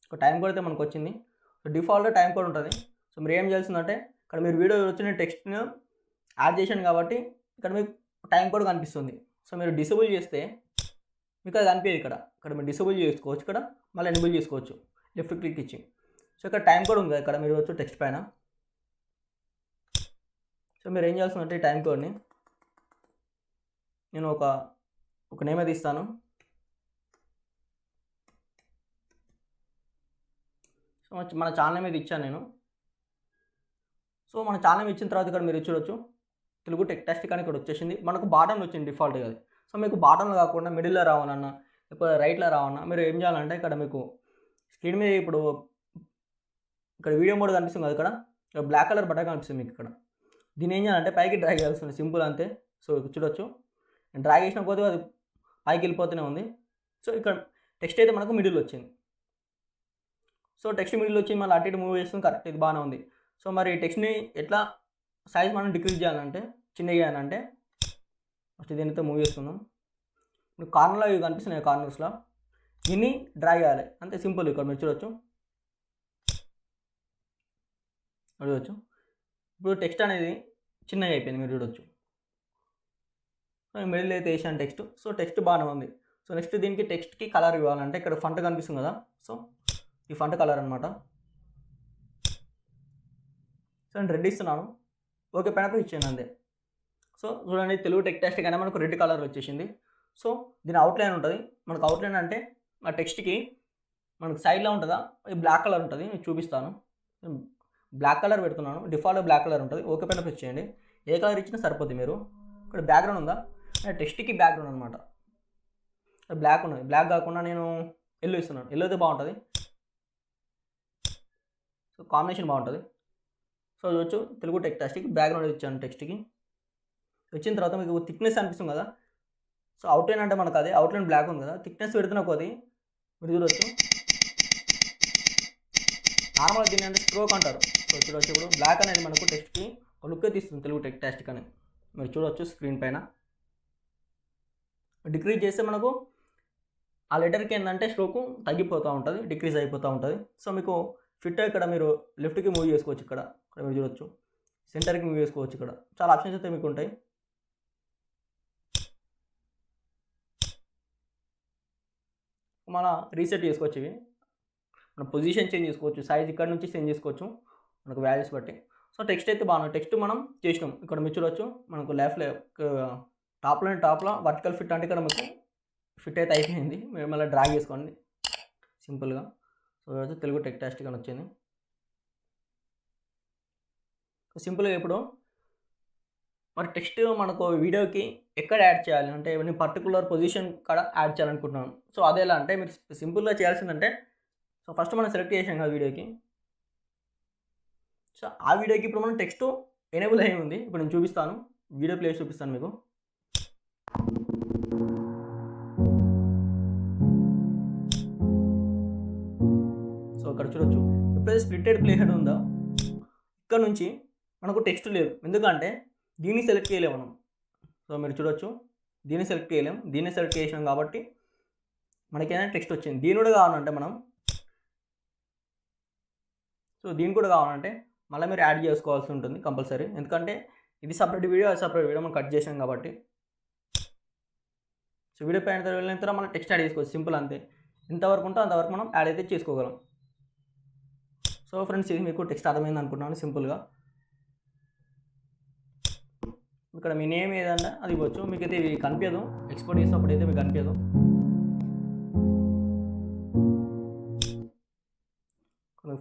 ఒక టైం కోడ్ అయితే మనకు వచ్చింది. సో డిఫాల్ట్ టైం కోడ్ ఉంటుంది. సో మీరు ఏం చేయాల్సిందంటే ఇక్కడ మీరు వీడియో వచ్చిన టెక్స్ట్ని యాడ్ చేశాను కాబట్టి ఇక్కడ మీకు టైం కోడ్ కనిపిస్తుంది. సో మీరు డిసేబుల్ చేస్తే మీకు అది కనిపించదు. ఇక్కడ మీరు డిసేబుల్ చేసుకోవచ్చు, ఇక్కడ మళ్ళీ ఎనేబుల్ చేసుకోవచ్చు లెఫ్ట్ క్లిక్ ఇచ్చి. సో ఇక్కడ టైం కోడ్ ఉంది కదా, ఇక్కడ మీరు వచ్చు టెక్స్ట్ పైన. సో మీరు ఏం చేయాల్సిందంటే ఈ టైం కోడ్ని నేను ఒక నేమ్ అయితే ఇస్తాను. సో మన ఛానల్ మీద ఇచ్చాను నేను. సో మన ఛానల్ ఇచ్చిన తర్వాత ఇక్కడ మీరు చూడొచ్చు తెలుగు టెక్టాస్టిక్ అని ఇక్కడ వచ్చేసింది. మనకు బాటంలో వచ్చింది డిఫాల్ట్గా అది. సో మీకు బాటంలో కాకుండా మిడిల్లో రావాలన్నా లేకపోతే రైట్లో రావాలన్నా మీరు ఏం చేయాలంటే ఇక్కడ మీకు స్క్రీన్ మీద ఇప్పుడు ఇక్కడ వీడియో మోడ్ కనిపిస్తుంది కదా, ఇక్కడ బ్లాక్ కలర్ బటన్ కనిపిస్తుంది మీకు. ఇక్కడ దీన్ని ఏం చేయాలంటే పైకి డ్రాగ్ చేయాల్సింది, సింపుల్ అంతే. సో చూడొచ్చు నేను డ్రాగ్ చేసిన కొద్దీ అది పైకి వెళ్ళిపోతూనే ఉంది. సో ఇక్కడ టెక్స్ట్ అయితే మనకు మిడిల్ వచ్చింది. సో టెక్స్ట్ మిడిల్ వచ్చి మళ్ళీ అటు ఇటు మూవ్ చేస్తుంది, కరెక్ట్, ఇది బాగానే ఉంది. సో మరి టెక్స్ట్ని ఎట్లా సైజ్ మనం డిక్రీజ్ చేయాలంటే చిన్నగా చేయాలంటే ఫస్ట్ దీనితో మూవ్ చేసుకుందాం. ఇప్పుడు కార్నర్లో ఇవి కనిపిస్తున్నాయి, కార్నర్స్లో దీన్ని డ్రాగ్ చేయాలి అంతే, సింపుల్. ఇక్కడ మీరు చూడొచ్చు చూడవచ్చు ఇప్పుడు టెక్స్ట్ అనేది చిన్నగా అయిపోయింది, మీరు చూడొచ్చు. సో మిడిల్ అయితే వేసాను టెక్స్ట్. సో టెక్స్ట్ బాగానే ఉంది. సో నెక్స్ట్ దీనికి టెక్స్ట్కి కలర్ ఇవ్వాలంటే ఇక్కడ ఫంట్ కనిపిస్తుంది కదా, సో ఈ ఫంట్ కలర్ అనమాట. సో నేను రెడ్ ఇస్తున్నాను, ఓకే పైన ఇచ్చాను అంతే. సో చూడండి తెలుగు టెక్టాస్టిక్ అనే మనకు రెడ్ కలర్ వచ్చేసింది. సో దీని అవుట్లైన్ ఉంటుంది. మనకు అవుట్లైన్ అంటే ఆ టెక్స్ట్కి మనకు సైడ్లో ఉంటుందా ఈ బ్లాక్ కలర్ ఉంటుంది, నేను చూపిస్తాను. బ్లాక్ కలర్ పెడుతున్నాను, డిఫాల్ట్ బ్లాక్ కలర్ ఉంటుంది. ఓకే పైన ప్రెస్ చేయండి. ఏ కలర్ ఇచ్చినా సరిపోద్ది. మీరు ఇక్కడ బ్యాక్గ్రౌండ్ ఉందా, టెక్స్ట్కి బ్యాక్గ్రౌండ్ అనమాట బ్లాక్ ఉన్నది. బ్లాక్ కాకుండా నేను ఎల్లో ఇస్తున్నాను, ఎల్లో అయితే బాగుంటుంది. సో కాంబినేషన్ బాగుంటుంది. సో చూడొచ్చు తెలుగు టెక్టాస్టిక్ బ్యాక్గ్రౌండ్ ఇచ్చాను టెక్స్ట్కి. వచ్చిన తర్వాత మీకు థిక్నెస్ అనిపిస్తుంది కదా. సో అవుట్లైన్ అంటే మనకు అదే అవుట్లైన్ బ్లాక్ ఉంది కదా, థిక్నెస్ పెడుతున్న కొద్ది మీరు చూడవచ్చు. నార్మల్గా దీన్ని అంటే స్ట్రోక్ అంటారు. సో చూడవచ్చు ఇప్పుడు బ్లాక్ అనేది మనకు టెక్స్ట్కి ఒక లుక్ తీస్తుంది తెలుగు టెక్టాస్టిక్ అని మీరు చూడవచ్చు స్క్రీన్ పైన. డిక్రీజ్ చేస్తే మనకు ఆ లెటర్కి ఏంటంటే స్ట్రోకు తగ్గిపోతూ ఉంటుంది, డిక్రీజ్ అయిపోతూ ఉంటుంది. సో మీకు ఫిట్ ఇక్కడ మీరు లెఫ్ట్కి మూవ్ చేసుకోవచ్చు. ఇక్కడ మీరు చూడవచ్చు సెంటర్కి మూవ్ చేసుకోవచ్చు. ఇక్కడ చాలా ఆప్షన్స్ అయితే మీకు ఉంటాయి. మన రీసెట్ చేసుకోవచ్చు, ఇవి మన పొజిషన్ చేంజ్ చేసుకోవచ్చు, సైజ్ ఇక్కడ నుంచి చేంజ్ చేసుకోవచ్చు మనకు వాల్యూస్ బట్టి. సో టెక్స్ట్ అయితే బాగుంది. టెక్స్ట్ మనం చేసినాం. ఇక్కడ మీరు చూడవచ్చు మనకు టాప్లో వర్టికల్ ఫిట్ అంటే ఇక్కడ మీకు ఫిట్ అయితే అయిపోయింది. మీరు మళ్ళీ డ్రాగ్ చేసుకోండి, సింపుల్గా. సో తెలుగు టెక్స్టాస్టిక్ అని వచ్చింది. సింపుల్గా ఇప్పుడు మరి టెక్స్ట్ మనకు వీడియోకి ఎక్కడ యాడ్ చేయాలి అంటే నేను పర్టికులర్ పొజిషన్ కాడ యాడ్ చేయాలనుకుంటున్నాను. సో అదే ఎలా అంటే మీరు సింపుల్గా చేయాల్సిందంటే సో ఫస్ట్ మనం సెలెక్ట్ చేసాం కదా వీడియోకి. సో ఆ వీడియోకి ఇప్పుడు మనం టెక్స్ట్ ఎనేబుల్ అయి ఉంది. ఇప్పుడు నేను చూపిస్తాను, వీడియో ప్లేస్ చూపిస్తాను మీకు. సో ఇక్కడ చూడొచ్చు ఎప్పుడైతే స్ప్లిటెడ్ ప్లే హెడ్ ఉందో ఇక్కడ నుంచి మనకు టెక్స్ట్ లేదు, ఎందుకంటే దీన్ని సెలెక్ట్ చేయలేము మనం. సో మీరు చూడొచ్చు దీన్ని సెలెక్ట్ చేయలేము, దీన్ని సెలెక్ట్ చేసాం కాబట్టి మనకేమైనా టెక్స్ట్ వచ్చింది. దీని కూడా కావాలంటే మనం దీన్ని కూడా కావాలంటే మళ్ళీ మీరు యాడ్ చేసుకోవాల్సి ఉంటుంది కంపల్సరీ, ఎందుకంటే ఇది సపరేట్ వీడియో, అది సపరేట్ వీడియో మనం కట్ చేసాం కాబట్టి. సో వీడియో పైన వెళ్ళిన తర్వాత మనం టెక్స్ట్ యాడ్ చేసుకోవచ్చు, సింపుల్ అంతే. ఎంతవరకు ఉంటే అంతవరకు మనం యాడ్ అయితే చేసుకోగలం. సో ఫ్రెండ్స్ ఇది మీకు టెక్స్ట్ అర్థమైంది అనుకుంటున్నాను. సింపుల్గా ఇక్కడ మీ నేమ్ ఏదన్నా అది ఇవ్వచ్చు, మీకు అయితే ఇవి కనిపించదు, ఎక్స్పోర్ట్ చేసినప్పుడు అయితే మీకు కనిపించదు.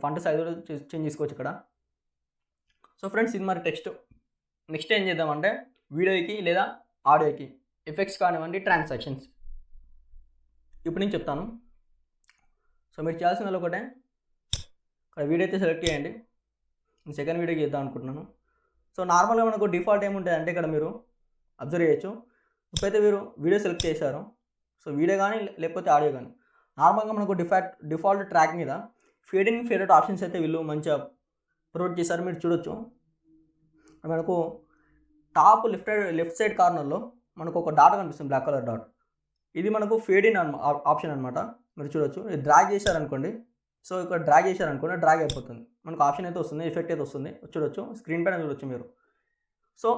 ఫంట్ సైజ్ కూడా చేంజ్ చేసుకోవచ్చు ఇక్కడ. సో ఫ్రెండ్స్ ఇది మరి టెక్స్ట్. నెక్స్ట్ ఏం చేద్దామంటే వీడియోకి లేదా ఆడియోకి ఎఫెక్ట్స్ కానివ్వండి, ట్రాన్సాక్షన్స్ ఇప్పుడు నేను చెప్తాను. సో మీరు చేయాల్సిన ఒకటే, ఇక్కడ వీడియో అయితే సెలెక్ట్ చేయండి. నేను సెకండ్ వీడియోకి చేద్దాం అనుకుంటున్నాను. సో నార్మల్గా మనకు డిఫాల్ట్ ఏముంటుంది అంటే ఇక్కడ మీరు అబ్జర్వ్ చేయొచ్చు, ఇప్పుడైతే మీరు వీడియో సెలెక్ట్ చేశారు, సో వీడియో కానీ లేకపోతే ఆడియో కానీ నార్మల్గా మనకు డిఫాల్ట్ ట్రాక్ మీద fade in fade out options అయితే వీళ్ళు మంచిగా ప్రొవైడ్ చేశారు. మీరు చూడొచ్చు మనకు టాప్ లెఫ్ట్ సైడ్ కార్నర్లో మనకు ఒక డాట్ కనిపిస్తుంది, బ్లాక్ కలర్ డాట్. ఇది మనకు ఫేడ్ ఇన్ ఆప్షన్ అనమాట. మీరు చూడొచ్చు ఇది డ్రాగ్ చేశారనుకోండి, సో ఇక్కడ డ్రాగ్ చేశారనుకోండి డ్రాగ్ అయిపోతుంది, మనకు ఆప్షన్ అయితే వస్తుంది, ఎఫెక్ట్ అయితే వస్తుంది. చూడొచ్చు స్క్రీన్ పైన చూడొచ్చు మీరు. సో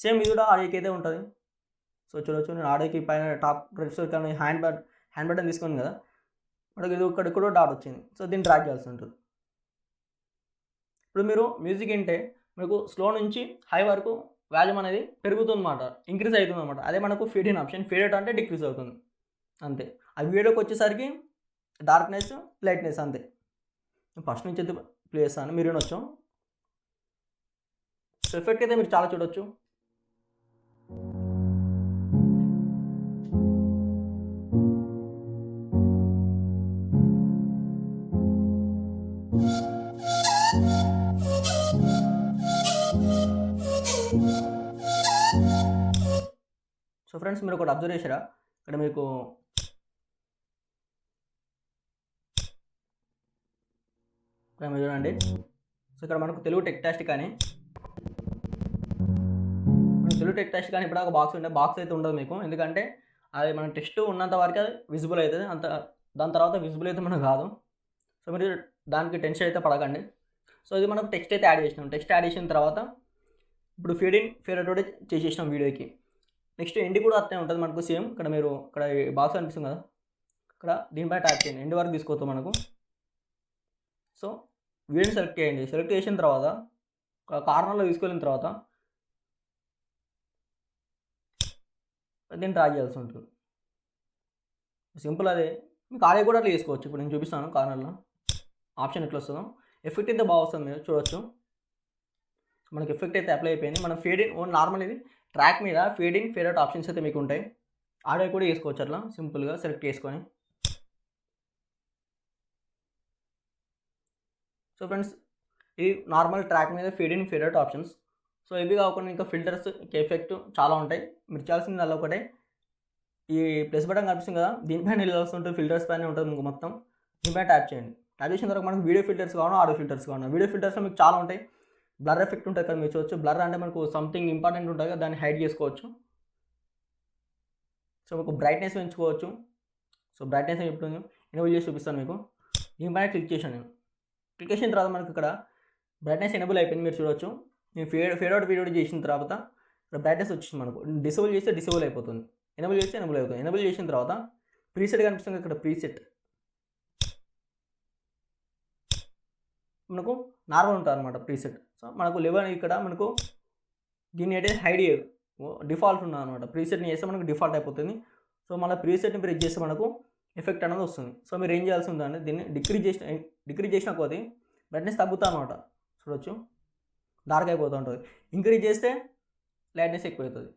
సేమ్ ఇది కూడా ఆడియోకి అయితే ఉంటుంది. సో చూడొచ్చు నేను ఆడియోకి పైన టాప్ రైట్ సైడ్ కానీ హ్యాండ్ బటన్ తీసుకున్నాను కదా, మనకి ఇది ఇక్కడ కూడా డాట్ వచ్చింది. సో దీన్ని డ్రాగ్ చేయాల్సి ఉంటుంది. ఇప్పుడు మీరు మ్యూజిక్ వింటే మీకు స్లో నుంచి హై వరకు వాల్యూమ్ అనేది పెరుగుతుందన్నమాట, ఇంక్రీజ్ అవుతుంది అనమాట. అదే మనకు fade in option, fade out అంటే డిక్రీజ్ అవుతుంది అంతే. ఆ వీడియోకి వచ్చేసరికి డార్క్నెస్, లైట్నెస్ అంతే. ఫస్ట్ నుంచి అయితే ప్లే చేస్తాను, మీరు వినొచ్చు. సో ఎఫెక్ట్ అయితే మీరు చాలా చూడొచ్చు. సో ఫ్రెండ్స్ మీరు ఒకటి అబ్జర్వ్ చేశారా, ఇక్కడ మీకు చూడండి. సో ఇక్కడ మనకు తెలుగు టెక్స్టాస్టిక్ కానీ ఇప్పుడు ఒక బాక్స్ ఉండే బాక్స్ అయితే ఉండదు మీకు, ఎందుకంటే అది మన టెక్స్ట్ ఉన్నంత వరకు అది విజిబుల్ అవుతుంది, దాని తర్వాత విజిబుల్ అయితే మనకు కాదు. సో మీరు దానికి టెన్షన్ అయితే పడకండి. సో ఇది మనకు టెక్స్ట్ అయితే యాడ్ చేసినాం. టెక్స్ట్ యాడ్ చేసిన తర్వాత ఇప్పుడు ఫేడ్ ఇన్ ఫేడ్ అవుట్ కూడా చేసేసినాం వీడియోకి. నెక్స్ట్ ఎండ్ కూడా అట్లనే ఉంటుంది మనకు సేమ్. ఇక్కడ మీరు ఇక్కడ బాక్స్ అనిపిస్తుంది కదా, ఇక్కడ దీనిపై ట్యాప్ చేయండి, ఎండ్ వరకు తీసుకోవద్దు మనకు. సో వీడియోని సెలెక్ట్ చేయండి. సెలెక్ట్ చేసిన తర్వాత కార్నర్లో తీసుకెళ్ళిన తర్వాత దీన్ని డ్రాగ్ చేయాల్సి ఉంటుంది. సింపుల్ అదే. మీకు ఆడియో కూడా అట్లా చేసుకోవచ్చు. ఇప్పుడు నేను చూపిస్తాను కార్నర్లో ఆప్షన్ ఎట్లా వస్తుందో. ఎఫెక్ట్ అయితే బాగా వస్తుంది, మీరు చూడొచ్చు. మనకి ఎఫెక్ట్ అయితే అప్లై అయిపోయింది. మనం ఫేడ్ ఇన్ నార్మల్ ఇది ట్రాక్ మీద fade in fade out options అయితే మీకు ఉంటాయి. ఆడియో కూడా చేసుకోవచ్చు అట్లా సింపుల్గా సెలెక్ట్ చేసుకొని. సో ఫ్రెండ్స్ ఇది నార్మల్ ట్రాక్ మీద fade in fade out options. So ఇవి కాకుండా ఇంకా ఫిల్టర్స్, ఎఫెక్ట్ చాలా ఉంటాయి. మీరు చేయాల్సింది అలా ఒకటే, ఈ ప్లస్ బటన్ కనిపిస్తుంది కదా, దీనిపైన వెళ్ళాల్సి ఉంటుంది, ఫిల్టర్స్ పైన ఉంటుంది మీకు మొత్తం. దీనిపైన ట్యాప్ చేయండి. ట్యాప్ చేసిన తర్వాత మనకు వీడియో ఫిల్టర్స్ కావాలి, ఆడియో ఫిల్టర్స్ కావాలి. వీడియో ఫిల్టర్స్లో మీకు చాలా ఉంటాయి. బ్లర్ ఎఫెక్ట్ ఉంటుంది కదా, మీరు చూడొచ్చు. బ్లర్ అంటే మనకు సంథింగ్ ఇంపార్టెంట్ ఉంటుంది కదా, దాన్ని హైడ్ చేసుకోవచ్చు. సో మీకు బ్రైట్నెస్ పెంచుకోవచ్చు. సో బ్రైట్నెస్ ఎప్పుడు ఎనేబుల్ చేసి చూపిస్తాను మీకు. దీనిపైన క్లిక్ చేశాను నేను. క్లిక్ చేసిన తర్వాత మనకు ఇక్కడ బ్రైట్నెస్ ఎనేబుల్ అయిపోయింది, మీరు చూడొచ్చు. నేను ఫేడ్ అవుట్ వీడియో చేసిన తర్వాత ఇక్కడ బ్రైట్నెస్ వచ్చింది మనకు. డిసేబుల్ చేస్తే డిసేబుల్ అయిపోతుంది, ఎనేబుల్ చేస్తే ఎనేబుల్ అవుతుంది. ఎనేబుల్ చేసిన తర్వాత ప్రీసెట్ కనిపిస్తుంది ఇక్కడ, ప్రీసెట్ మనకు నార్మల్ ఉంటుంది అనమాట ప్రీసెట్. సో మనకు లెవెల్ ఇక్కడ మనకు దీన్ని అయితే హైడ్ చేయదు, డిఫాల్ట్ ఉన్నది అనమాట. ప్రీసెట్ని చేస్తే మనకు డిఫాల్ట్ అయిపోతుంది. సో మళ్ళీ ప్రీసెట్ని ప్రెస్ చేస్తే మనకు ఎఫెక్ట్ అనేది వస్తుంది. సో మీరు ఏం చేయాల్సి ఉందంటే దీన్ని డిక్రీజ్ చేసిన కొద్దీ బ్రైట్నెస్ తగ్గుతా అనమాట. చూడొచ్చు డార్క్ అయిపోతూ ఉంటుంది. ఇంక్రీజ్ చేస్తే లైట్నెస్ ఎక్కువ అవుతుంది.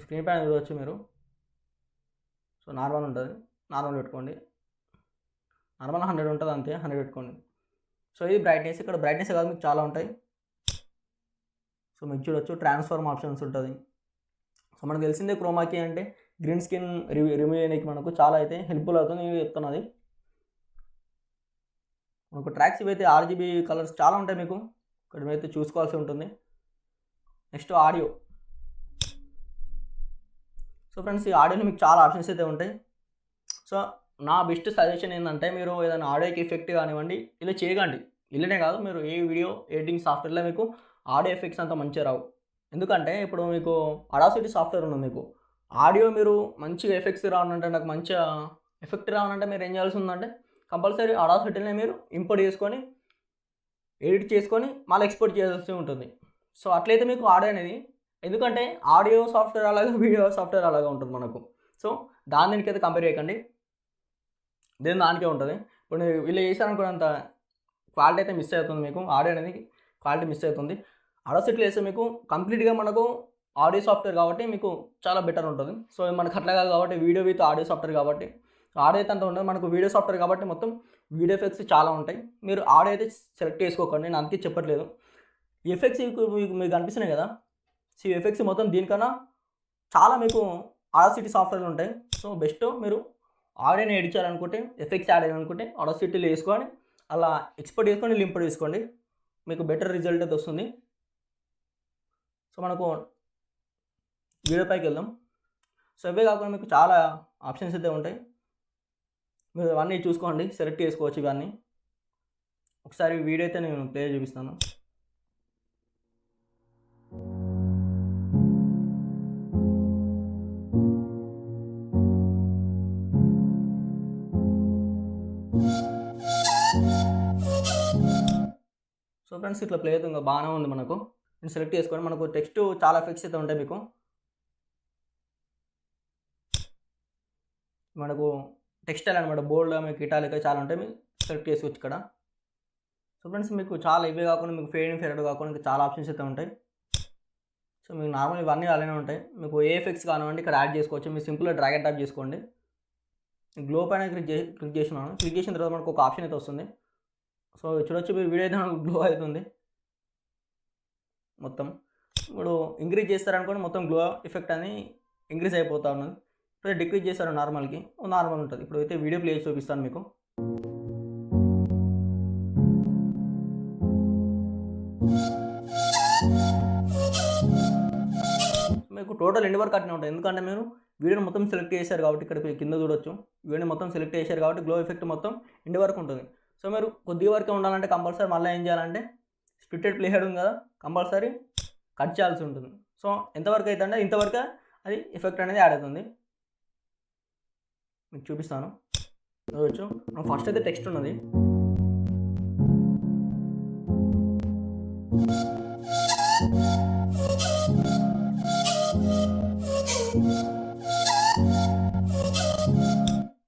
స్క్రీన్ పైన చూడవచ్చు మీరు. సో నార్మల్ ఉంటుంది, నార్మల్ పెట్టుకోండి. నార్మల్ 100 ఉంటుంది అంతే, 100 పెట్టుకోండి. సో ఇది బ్రైట్నెస్. ఇక్కడ బ్రైట్నెస్ కాదు మీకు చాలా ఉంటాయి. సో మీకు చూడొచ్చు ట్రాన్స్ఫార్మ్ ఆప్షన్స్ ఉంటుంది. సో మనకు తెలిసిందే క్రోమాకీ అంటే గ్రీన్ స్కిన్ రిమూవ్ చేయడానికి మనకు చాలా అయితే హెల్ప్ఫుల్ అవుతుంది. నేను చెప్తున్నది మనకు ట్రాక్స్ ఇవైతే RGB కలర్స్ చాలా ఉంటాయి. మీకు ఇక్కడ అయితే చూసుకోవాల్సి ఉంటుంది. Next audio. సో ఫ్రెండ్స్ ఈ ఆడియోలో మీకు చాలా ఆప్షన్స్ అయితే ఉంటాయి. సో నా బెస్ట్ సజెషన్ ఏంటంటే మీరు ఏదైనా ఆడియోకి ఎఫెక్ట్ కానివ్వండి ఇలా చేయకండి. ఇలానే కాదు మీరు ఏ వీడియో ఎడిటింగ్ సాఫ్ట్వేర్లో మీకు ఆడియో ఎఫెక్ట్స్ అంతా మంచిగా రావు. ఎందుకంటే ఇప్పుడు మీకు అడాసిటీ సాఫ్ట్వేర్ ఉంది. మీకు ఆడియో మీరు మంచిగా ఎఫెక్ట్స్ రావాలంటే నాకు మంచిగా ఎఫెక్ట్ రావాలంటే మీరు ఏం చేయాల్సి ఉందంటే కంపల్సరీ అడాసిటీని మీరు ఇంపోర్ట్ చేసుకొని ఎడిట్ చేసుకొని మళ్ళీ ఎక్స్పోర్ట్ చేయాల్సి ఉంటుంది. సో అట్లయితే మీకు ఆడియో అనేది, ఎందుకంటే ఆడియో సాఫ్ట్వేర్ అలాగే వీడియో సాఫ్ట్వేర్ అలాగే ఉంటుంది మనకు. సో దీనికైతే కంపేర్ చేయకండి, దానికే ఉంటుంది. ఇప్పుడు వీళ్ళు చేశారనుకున్నంత క్వాలిటీ అయితే మిస్ అవుతుంది. మీకు ఆడియో అనేది క్వాలిటీ మిస్ అవుతుంది. అడాసిటీలో వేస్తే మీకు కంప్లీట్గా మనకు ఆడియో సాఫ్ట్వేర్ కాబట్టి మీకు చాలా బెటర్ ఉంటుంది. సో మనకు అట్లా కాదు కాబట్టి వీడియో విత్ ఆడియో సాఫ్ట్వేర్ కాబట్టి ఆడియో అయితే అంత ఉండదు. మనకు వీడియో సాఫ్ట్వేర్ కాబట్టి మొత్తం వీడియో ఎఫెక్ట్స్ చాలా ఉంటాయి. మీరు ఆడియో అయితే సెలెక్ట్ చేసుకోకండి, నేను అందుకే చెప్పట్లేదు. ఎఫెక్ట్స్ మీకు అనిపిస్తున్నాయి కదా. సో ఈ ఎఫెక్ట్స్ మొత్తం దీనికన్నా చాలా మీకు అడాసిటీ సాఫ్ట్వేర్లు ఉంటాయి. సో బెస్ట్ మీరు ఆడియోని ఎడిట్ చేయాలనుకుంటే ఎఫెక్ట్స్ యాడ్ చేయాలనుకుంటే అడాసిటీలో వేసుకొని అలా ఎక్స్పోర్ట్ చేసుకొని ఇంపోర్ట్ చేసుకోండి, మీకు బెటర్ రిజల్ట్ అయితే వస్తుంది. సో మనకు వీడియో పైకి వెళ్దాం. సో ఇవే కాకుండా మీకు చాలా ఆప్షన్స్ అయితే ఉంటాయి. మీరు అవన్నీ చూసుకోండి, సెలెక్ట్ చేసుకోవచ్చు ఇవన్నీ. ఒకసారి వీడియో అయితే నేను ప్లే చూపిస్తాను. సో ఫ్రెండ్స్ ఇట్లా ప్లే అవుతుంది, బాగానే ఉంది. మనకు నేను సెలెక్ట్ చేసుకోండి. మనకు టెక్స్ట్ చాలా ఎఫెక్ట్స్ అయితే ఉంటాయి. మీకు మనకు టెక్స్టైల్ అనమాట, బోల్డ్ మీకు ఇటాలిక్ చాలా ఉంటాయి. మీరు సెలెక్ట్ చేసుకోవచ్చు ఇక్కడ. సో ఫ్రెండ్స్ మీకు చాలా ఇవే కాకుండా మీకు ఫేడ్ అండ్ ఫేడ్ కాకుండా ఇంకా చాలా ఆప్షన్స్ అయితే ఉంటాయి. సో మీకు నార్మల్ ఇవన్నీ అలానే ఉంటాయి. మీకు ఏ ఎఫెక్ట్స్ కానివ్వండి ఇక్కడ యాడ్ చేసుకోవచ్చు. మీరు సింపుల్గా డ్రాగ్ అండ్ టాప్ చేసుకోండి. గ్లో పైన క్లిక్ చేసినాను. క్లిక్ చేసిన తర్వాత మనకు ఒక ఆప్షన్ అయితే వస్తుంది. సో చూడొచ్చు మీరు వీడియో అయితే మనకు గ్లో అవుతుంది మొత్తం. ఇప్పుడు ఇంక్రీజ్ చేస్తారనుకోండి మొత్తం గ్లో ఎఫెక్ట్ అని ఇంక్రీజ్ అయిపోతా ఉన్నది. ఇప్పుడు డిక్రీజ్ చేస్తారు నార్మల్కి, నార్మల్ ఉంటుంది. ఇప్పుడు అయితే వీడియో ప్లే చూపిస్తాను మీకు. మీకు టోటల్ ఎండ్ వరకు అట్నే ఉంటుంది. ఎందుకంటే మీరు వీడియోని మొత్తం సెలెక్ట్ చేశారు కాబట్టి ఇక్కడ కింద చూడొచ్చు. వీడియోని మొత్తం సెలెక్ట్ చేశారు కాబట్టి గ్లో ఎఫెక్ట్ మొత్తం ఎండ్ వరకు ఉంటుంది. సో మీరు కొద్దిగా వరకే ఉండాలంటే కంపల్సరీ మళ్ళీ ఏం చేయాలంటే స్ప్లిటెడ్ ప్లే హెడ్ ఉంది కదా, కంపల్సరీ కట్ చేయాల్సి ఉంటుంది. సో ఎంతవరకు అయితే అంటే ఇంతవరకు అది ఎఫెక్ట్ అనేది యాడ్ అవుతుంది. మీకు చూపిస్తాను చూడవచ్చు. ఫస్ట్ అయితే టెక్స్ట్ ఉన్నది.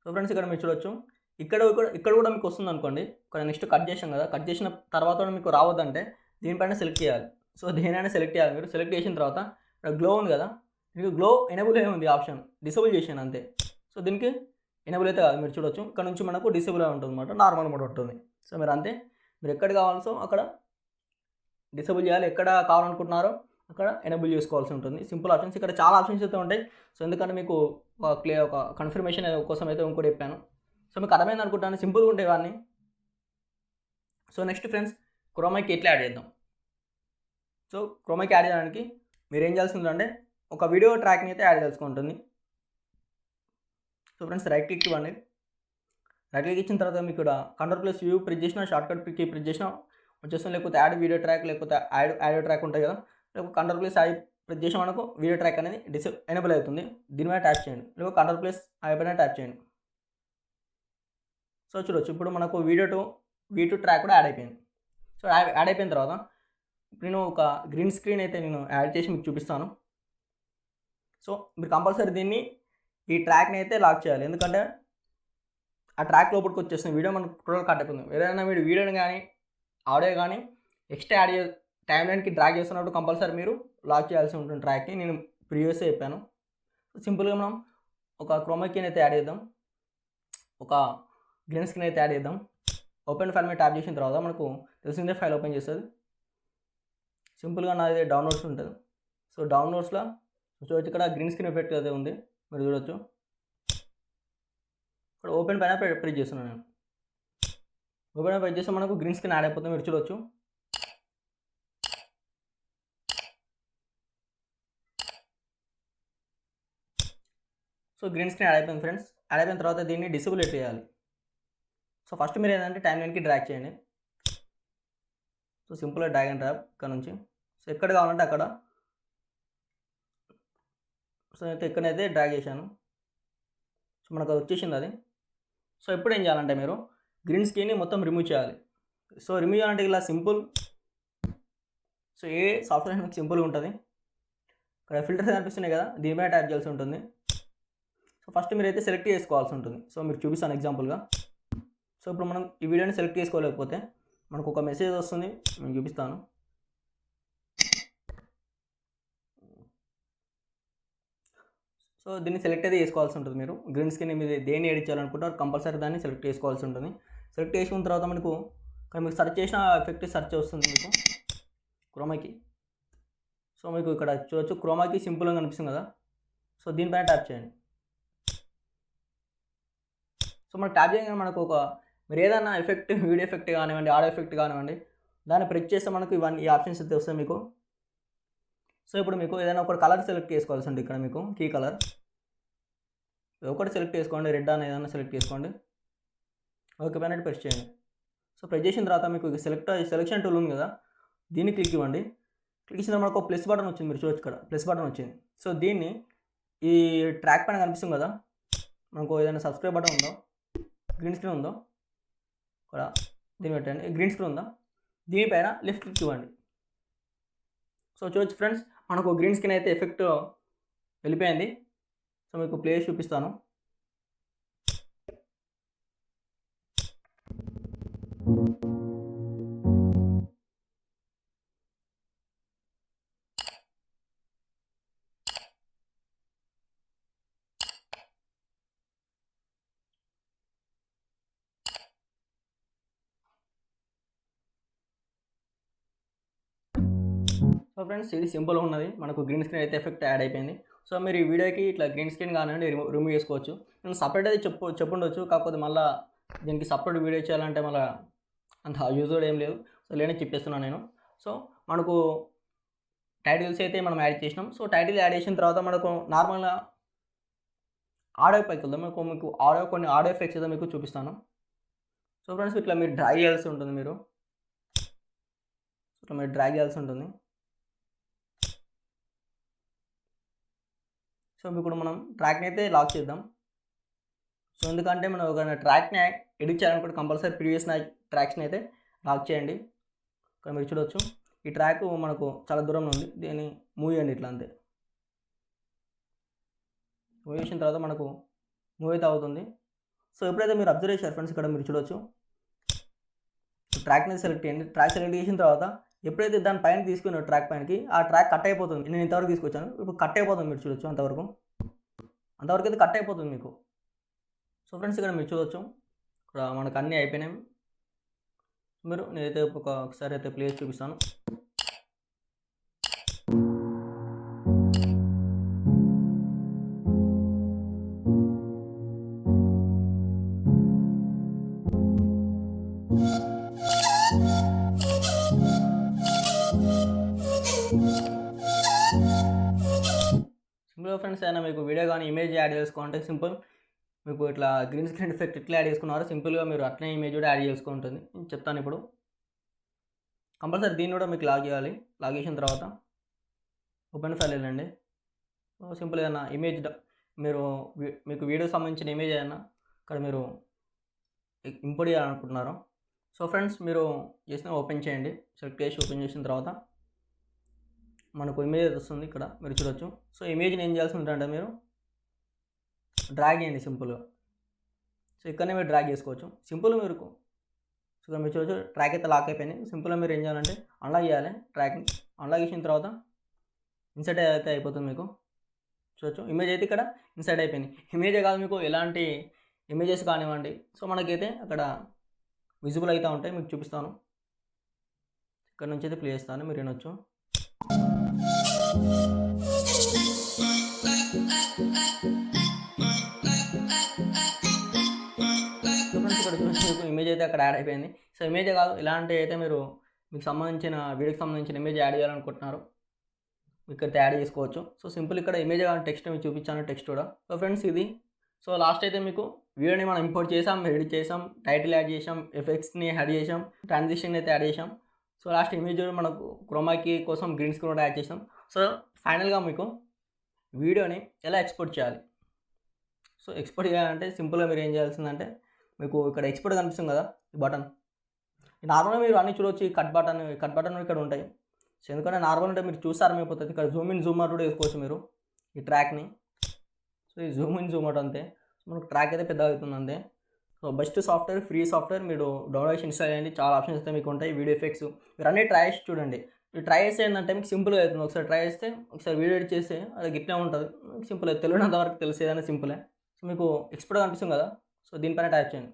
సో ఫ్రెండ్స్ ఇక్కడ మీరు చూడొచ్చు. ఇక్కడ కూడా మీకు వస్తుంది అనుకోండి. ఇక్కడ నెక్స్ట్ కట్ చేసాం కదా, కట్ చేసిన తర్వాత మీకు రావద్దంటే దీనిపైన సెలెక్ట్ చేయాలి. సో దేనైనా సెలెక్ట్ చేయాలి. మీరు సెలెక్ట్ చేసిన తర్వాత ఇక్కడ గ్లో ఉంది కదా, మీకు గ్లో ఎనేబుల్ అయి ఉంది ఆప్షన్, డిసేబుల్ చేసాను అంతే. సో దీనికి ఎనేబుల్ అయితే కాదు. మీరు చూడొచ్చు ఇక్కడ నుంచి మనకు డిసేబుల్ అయి ఉంటుంది అనమాట, నార్మల్ మోడ్ ఉంటుంది. సో మీరు అంతే, మీరు ఎక్కడ కావాల్సో అక్కడ డిసేబుల్ చేయాలి, ఎక్కడ కావాలనుకుంటున్నారో అక్కడ ఎనేబుల్ చేసుకోవాల్సి ఉంటుంది. Simple options. ఇక్కడ చాలా ఆప్షన్స్ అయితే ఉంటాయి. సో ఎందుకంటే మీకు ఒక కన్ఫర్మేషన్ కోసం అయితే ఇంకోటి చెప్పాను. సో మీకు అర్థమైంది అనుకుంటాను, సింపుల్గా ఉంటాయి ఇవన్నీ. సో నెక్స్ట్ ఫ్రెండ్స్ క్రోమాకి ఎట్లా యాడ్ చేద్దాం. సో క్రోమాకి యాడ్ చేయడానికి మీరు ఏం చేయాల్సిందంటే ఒక వీడియో ట్రాక్ని అయితే యాడ్ చేసుకుంటుంది. సో ఫ్రెండ్స్ రైట్ క్లిక్ ఇవ్వండి. రైట్ క్లిక్ ఇచ్చిన తర్వాత మీకు ఇక్కడ Ctrl+U ప్రెస్ చేసిన, షార్ట్ కట్ కీ ప్రెస్ చేసిన వచ్చేస్తుంది. లేకపోతే యాడ్ వీడియో ట్రాక్, లేకపోతే యాడ్ ట్రాక్ ఉంటాయి కదా, లేకపోతే Ctrl+I ప్రెస్ చేసిన మనకు వీడియో ట్రాక్ అనేది ఎనేబుల్ అవుతుంది. దీని మీద ట్యాప్ చేయండి, లేకపోతే Ctrl+I పైన ట్యాప్ చేయండి. సో చూడొచ్చు ఇప్పుడు మనకు V2 ట్రాక్ కూడా యాడ్ అయిపోయింది. సో యాడ్ అయిపోయిన తర్వాత నేను ఒక గ్రీన్ స్క్రీన్ అయితే నేను యాడ్ చేసి మీకు చూపిస్తాను. సో మీరు కంపల్సరీ దీన్ని ఈ ట్రాక్ని అయితే లాక్ చేయాలి. ఎందుకంటే ఆ ట్రాక్ లోపలికి వచ్చేస్తుంది, వీడియో మనకు టోటల్ కట్ అయిపోతుంది. ఏదైనా మీరు వీడియోని కానీ ఆడియో కానీ ఎక్స్ట్రా టైం లైన్కి డ్రాగ్ చేస్తున్నప్పుడు కంపల్సరీ మీరు లాక్ చేయాల్సి ఉంటుంది ట్రాక్ని. నేను ప్రీవియస్గా చెప్పాను. సింపుల్గా మనం ఒక క్రోమా కీని అయితే యాడ్ చేద్దాం, ఒక గ్రీన్ స్క్రీన్ అయితే యాడ్ చేద్దాం. ఓపెన్ ఫైల్ మీద ట్యాప్ చేసిన తర్వాత మనకు తెలిసిందే ఫైల్ ఓపెన్ చేస్తుంది. సింపుల్గా నాది డౌన్లోడ్స్ ఉంటుంది. సో డౌన్లోడ్స్లో చూడవచ్చు, ఇక్కడ గ్రీన్ స్క్రీన్ ఎఫెక్ట్ అయితే ఉంది, మీరు చూడవచ్చు. ఇక్కడ ఓపెన్ పైన ప్రెస్ చేస్తున్నాను నేను. ఓపెన్ ప్రెస్ చేస్తే మనకు గ్రీన్ స్క్రీన్ యాడ్ అయిపోతుంది, మీరు చూడవచ్చు. సో గ్రీన్ స్క్రీన్ యాడ్ అయిపోయింది ఫ్రెండ్స్. యాడ్ అయిపోయిన తర్వాత దీన్ని డిసేబుల్ చేయాలి. సో ఫస్ట్ మీరు ఏంటంటే టైం లైన్కి డ్రాగ్ చేయండి. సో సింపుల్గా డ్రాగ్ అండ్ డ్రాప్ ఇక్కడ నుంచి. సో ఎక్కడ కావాలంటే అక్కడ. సో అయితే ఎక్కడైతే డ్రాగ్ చేశాను, సో మనకు వచ్చేసింది అది. సో ఎప్పుడు ఏం చేయాలంటే మీరు గ్రీన్ స్క్రీన్ని మొత్తం రిమూవ్ చేయాలి. సో రిమూవ్ చేయాలంటే ఇలా సింపుల్. సో ఏ సాఫ్ట్వేర్ మీకు సింపుల్గా ఉంటుంది. ఇక్కడ ఫిల్టర్స్ కనిపిస్తున్నాయి కదా, దీనిపైన ట్యాప్ చేయాల్సి ఉంటుంది. సో ఫస్ట్ మీరైతే సెలెక్ట్ చేసుకోవాల్సి ఉంటుంది. సో మీకు చూపిస్తాను ఎగ్జాంపుల్గా. సో ఇప్పుడు మనం ఈ వీడియోని సెలెక్ట్ చేసుకోలేకపోతే మనకు ఒక మెసేజ్ వస్తుంది, నేను చూపిస్తాను. సో దీన్ని సెలెక్ట్ అయితే చేసుకోవాల్సి ఉంటుంది. మీరు గ్రీన్ స్క్రీన్ మీద దేన్ని ఎడిట్ చేయాలనుకుంటారు కంపల్సరీ దాన్ని సెలెక్ట్ చేసుకోవాల్సి ఉంటుంది. సెలెక్ట్ చేసుకున్న తర్వాత మనకు ఇక్కడ మీకు సెర్చ్ చేసిన ఎఫెక్ట్ సెర్చ్ వస్తుంది మీకు క్రోమాకి. సో మీకు ఇక్కడ చూడవచ్చు క్రోమాకి సింపుల్గా కనిపిస్తుంది కదా. సో దీనిపైన ట్యాప్ చేయండి. సో మనకు ట్యాప్ చేయగానే మనకు ఒక మీరు ఏదైనా ఎఫెక్ట్, వీడియో ఎఫెక్ట్ కానివ్వండి, ఆడియో ఎఫెక్ట్ కానివ్వండి, దాన్ని ప్రెస్ చేస్తే మనకు ఈ ఆప్షన్స్ అయితే వస్తాయి మీకు. సో ఇప్పుడు మీకు ఏదైనా ఒక కలర్ సెలెక్ట్ చేసుకోవాల్సి ఉంటుంది. ఇక్కడ మీకు కీ కలర్ ఒకటి సెలెక్ట్ చేసుకోండి, రెడ్ అని ఏదైనా సెలెక్ట్ చేసుకోండి. ఓకే పైన ప్రెస్ చేయండి. సో ప్రెస్ చేసిన తర్వాత మీకు సెలెక్షన్ టూల్ ఉంది కదా, దీన్ని క్లిక్ ఇవ్వండి. క్లిక్ చేసిన తర్వాత మనకు ఒక ప్లస్ బటన్ వచ్చింది, మీరు చూడొచ్చు ఇక్కడ ప్లస్ బటన్ వచ్చింది. సో దీన్ని ఈ ట్రాక్ పైన కనిపిస్తుంది కదా, మనకు ఏదైనా సబ్స్క్రైబ్ బటన్ ఉందో, గ్రీన్ స్క్రీన్ ఉందో, ఇక్కడ దీన్ని పెట్టండి. గ్రీన్ స్క్రీన్ ఉందా, దీనిపైన లెఫ్ట్ క్లిక్ ఇవ్వండి. సో చూడొచ్చు ఫ్రెండ్స్, మనకు గ్రీన్ స్క్రీన్ అయితే ఎఫెక్ట్ వెళ్ళిపోయింది. సో మీకు ప్లే చూపిస్తాను. సో ఫ్రెండ్స్ ఇది సింపుల్గా ఉన్నది, మనకు గ్రీన్ స్క్రీన్ అయితే ఎఫెక్ట్ యాడ్ అయిపోయింది. సో మీరు ఈ వీడియోకి ఇట్లా గ్రీన్ స్క్రీన్ కానివ్వండి రిమూవ్ చేసుకోవచ్చు. నేను సపరేట్ అయితే చెప్పుండొచ్చు, కాకపోతే మళ్ళీ దీనికి సపరేట్ వీడియో చేయాలంటే మళ్ళీ అంత యూజ్ కూడా ఏం లేదు. సో లేని చెప్పేస్తున్నాను నేను. సో మనకు టైటిల్స్ అయితే మనం యాడ్ చేసినాం. సో టైటిల్ యాడ్ చేసిన తర్వాత మనకు నార్మల్గా ఆడియో పైకి వెళ్దాం. మీకు కొన్ని ఆడియో ఎఫెక్ట్స్ అయితే మీకు చూపిస్తాను. సో ఫ్రెండ్స్ ఇట్లా మీరు డ్రాగ్ చేయాల్సి ఉంటుంది. ఇట్లా మీరు డ్రాగ్ చేయాల్సి ఉంటుంది. సో ఇప్పుడు మనం ట్రాక్ని అయితే లాక్ చేద్దాం. సో ఎందుకంటే మనం ఒక ట్రాక్ని ఎడిట్ చేయాలనుకుంటే కంపల్సరీ ప్రీవియస్ ట్రాక్స్ని అయితే లాక్ చేయండి. ఇక్కడ మీరు చూడవచ్చు ఈ ట్రాక్ మనకు చాలా దూరంలో ఉంది, దీన్ని మూవ్ చేయండి ఇట్లా అంతే. మూవ్ చేసిన తర్వాత మనకు మూవ్ అయితే అవుతుంది. సో ఎప్పుడైతే మీరు అబ్జర్వ్ చేశారు ఫ్రెండ్స్, ఇక్కడ మీరు చూడవచ్చు ట్రాక్ని సెలెక్ట్ చేయండి. ట్రాక్ సెలెక్ట్ చేసిన తర్వాత ఎప్పుడైతే దాని పైన తీసుకున్న ట్రాక్ పైనకి ఆ ట్రాక్ కట్ అయిపోతుంది. నేను ఇంతవరకు తీసుకొచ్చాను, ఇప్పుడు కట్ అయిపోతుంది, మీరు చూడొచ్చు అంతవరకు అయితే కట్ అయిపోతుంది మీకు. సో ఫ్రెండ్స్ ఇక్కడ మీరు చూడవచ్చు ఇక్కడ మనకు అన్నీ అయిపోయినాయి. నేనైతే ఒకసారి అయితే ప్లేస్ చూపిస్తాను. సింపుల్గా ఫ్రెండ్స్ అయినా మీకు వీడియో కానీ ఇమేజ్ యాడ్ చేసుకోవాలంటే సింపుల్, మీకు ఇట్లా గ్రీన్ స్క్రీన్ ఎఫెక్ట్ ఎట్లా యాడ్ చేసుకున్నారో సింపుల్గా మీరు అట్లనే ఇమేజ్ కూడా యాడ్ చేసుకుంటుంది. నేను చెప్తాను ఇప్పుడు. కంపల్సరీ దీన్ని కూడా మీకు లాగ్ చేయాలి. లాగ్ చేసిన తర్వాత ఓపెన్ ఫైల్ వెళ్ళండి. సింపుల్ ఏదైనా ఇమేజ్ మీకు వీడియో సంబంధించిన ఇమేజ్ అయినా ఇక్కడ మీరు ఇంపోర్ట్ చేయాలనుకుంటున్నారు. సో ఫ్రెండ్స్ మీరు చేసిన ఓపెన్ చేయండి. సెలెక్ట్ చేసి ఓపెన్ చేసిన తర్వాత మనకు ఇమేజ్ వస్తుంది, ఇక్కడ మీరు చూడొచ్చు. సో ఇమేజ్ని ఏం చేయాల్సి ఉంటుందంటే మీరు డ్రాగ్ చేయండి సింపుల్గా. సో ఇక్కడనే మీరు డ్రాగ్ చేసుకోవచ్చు సింపుల్ మీరు. సో ఇక్కడ మీరు చూడవచ్చు ట్రాక్ అయితే లాక్ అయిపోయింది. సింపుల్గా మీరు ఏం చేయాలంటే అన్లాక్ చేయాలి ట్రాక్ని. అన్లాక్ చేసిన తర్వాత ఇన్సర్ట్ అయితే అయిపోతుంది మీకు. చూడొచ్చు ఇమేజ్ అయితే ఇక్కడ ఇన్సర్ట్ అయిపోయింది. ఇమేజే కాదు మీకు ఎలాంటి ఇమేజెస్ కానివ్వండి సో మనకైతే అక్కడ విజిబుల్ అవుతూ ఉంటాయి. మీకు చూపిస్తాను. ఇక్కడ నుంచి అయితే ప్లే చేస్తాను, మీరు వినొచ్చు. ఇక్కడ చూసి మీకు ఇమేజ్ అయితే అక్కడ యాడ్ అయిపోయింది. సో ఇమేజే కాదు ఇలాంటి అయితే మీరు మీకు సంబంధించిన వీడియోకి సంబంధించిన ఇమేజ్ యాడ్ చేయాలనుకుంటున్నారు ఇక్కడ యాడ్ చేసుకోవచ్చు. సో సింపుల్ ఇక్కడ ఇమేజ్ కానీ టెక్స్ట్ మీకు చూపించాను, టెక్స్ట్ కూడా. సో ఫ్రెండ్స్ ఇది. సో లాస్ట్ అయితే మీకు వీడియోని మనం ఇంపోర్ట్ చేసాం, ఎడిట్ చేసాం, టైటిల్ యాడ్ చేసాం, ఎఫెక్ట్స్ని యాడ్ చేసాం, ట్రాన్సిషన్ అయితే యాడ్ చేసాం. సో లాస్ట్ ఇమేజ్ మనకు క్రోమాకి కోసం గ్రీన్ స్క్రీన్ కూడా యాడ్ చేసాం. సో ఫైనల్గా మీకు వీడియోని ఎలా ఎక్స్పోర్ట్ చేయాలి. సో ఎక్స్పోర్ట్ చేయాలంటే సింపుల్గా మీరు ఏం చేయాల్సిందంటే మీకు ఇక్కడ ఎక్స్పోర్ట్ కనిపిస్తుంది కదా ఈ బటన్. నార్మల్గా మీరు అన్నీ చూడవచ్చు. ఈ కట్ బటన్ ఇక్కడ ఉంటాయి. సో ఎందుకంటే నార్మల్ ఉంటే మీరు చూస్తారు అయిపోతుంది. ఇక్కడ జూమ్ ఇన్ జూమ్ అవుట్ కూడా వేసుకోవచ్చు మీరు ఈ ట్రాక్ని. సో ఈ జూమ్ ఇన్ జూమ్ అవుట్ అంతే. సో మనకు ట్రాక్ అయితే పెద్దగా అవుతుంది అంతే. So best software, free software మీరు డౌన్లోడ్ చేసి ఇన్స్టాల్ చేయండి. చాలా ఆప్షన్స్ అయితే మీకు ఉంటాయి. వీడియో ఎఫెక్ట్స్ మీరు అన్నీ ట్రై చేసి చూడండి. మీరు ట్రై చేస్తే ఏంటంటే మీకు సింపుల్గా అవుతుంది. ఒకసారి ట్రై చేస్తే ఒకసారి వీడియో ఎడిట్ చేస్తే అది గిట్లే ఉంటుంది. సింపుల్ తెలియనంత వరకు తెలిసేదైనా సింపులే. సో మీకు ఎక్స్పోర్ట్ కనిపిస్తుంది కదా, సో దీనిపైన ట్యాప్ చేయండి.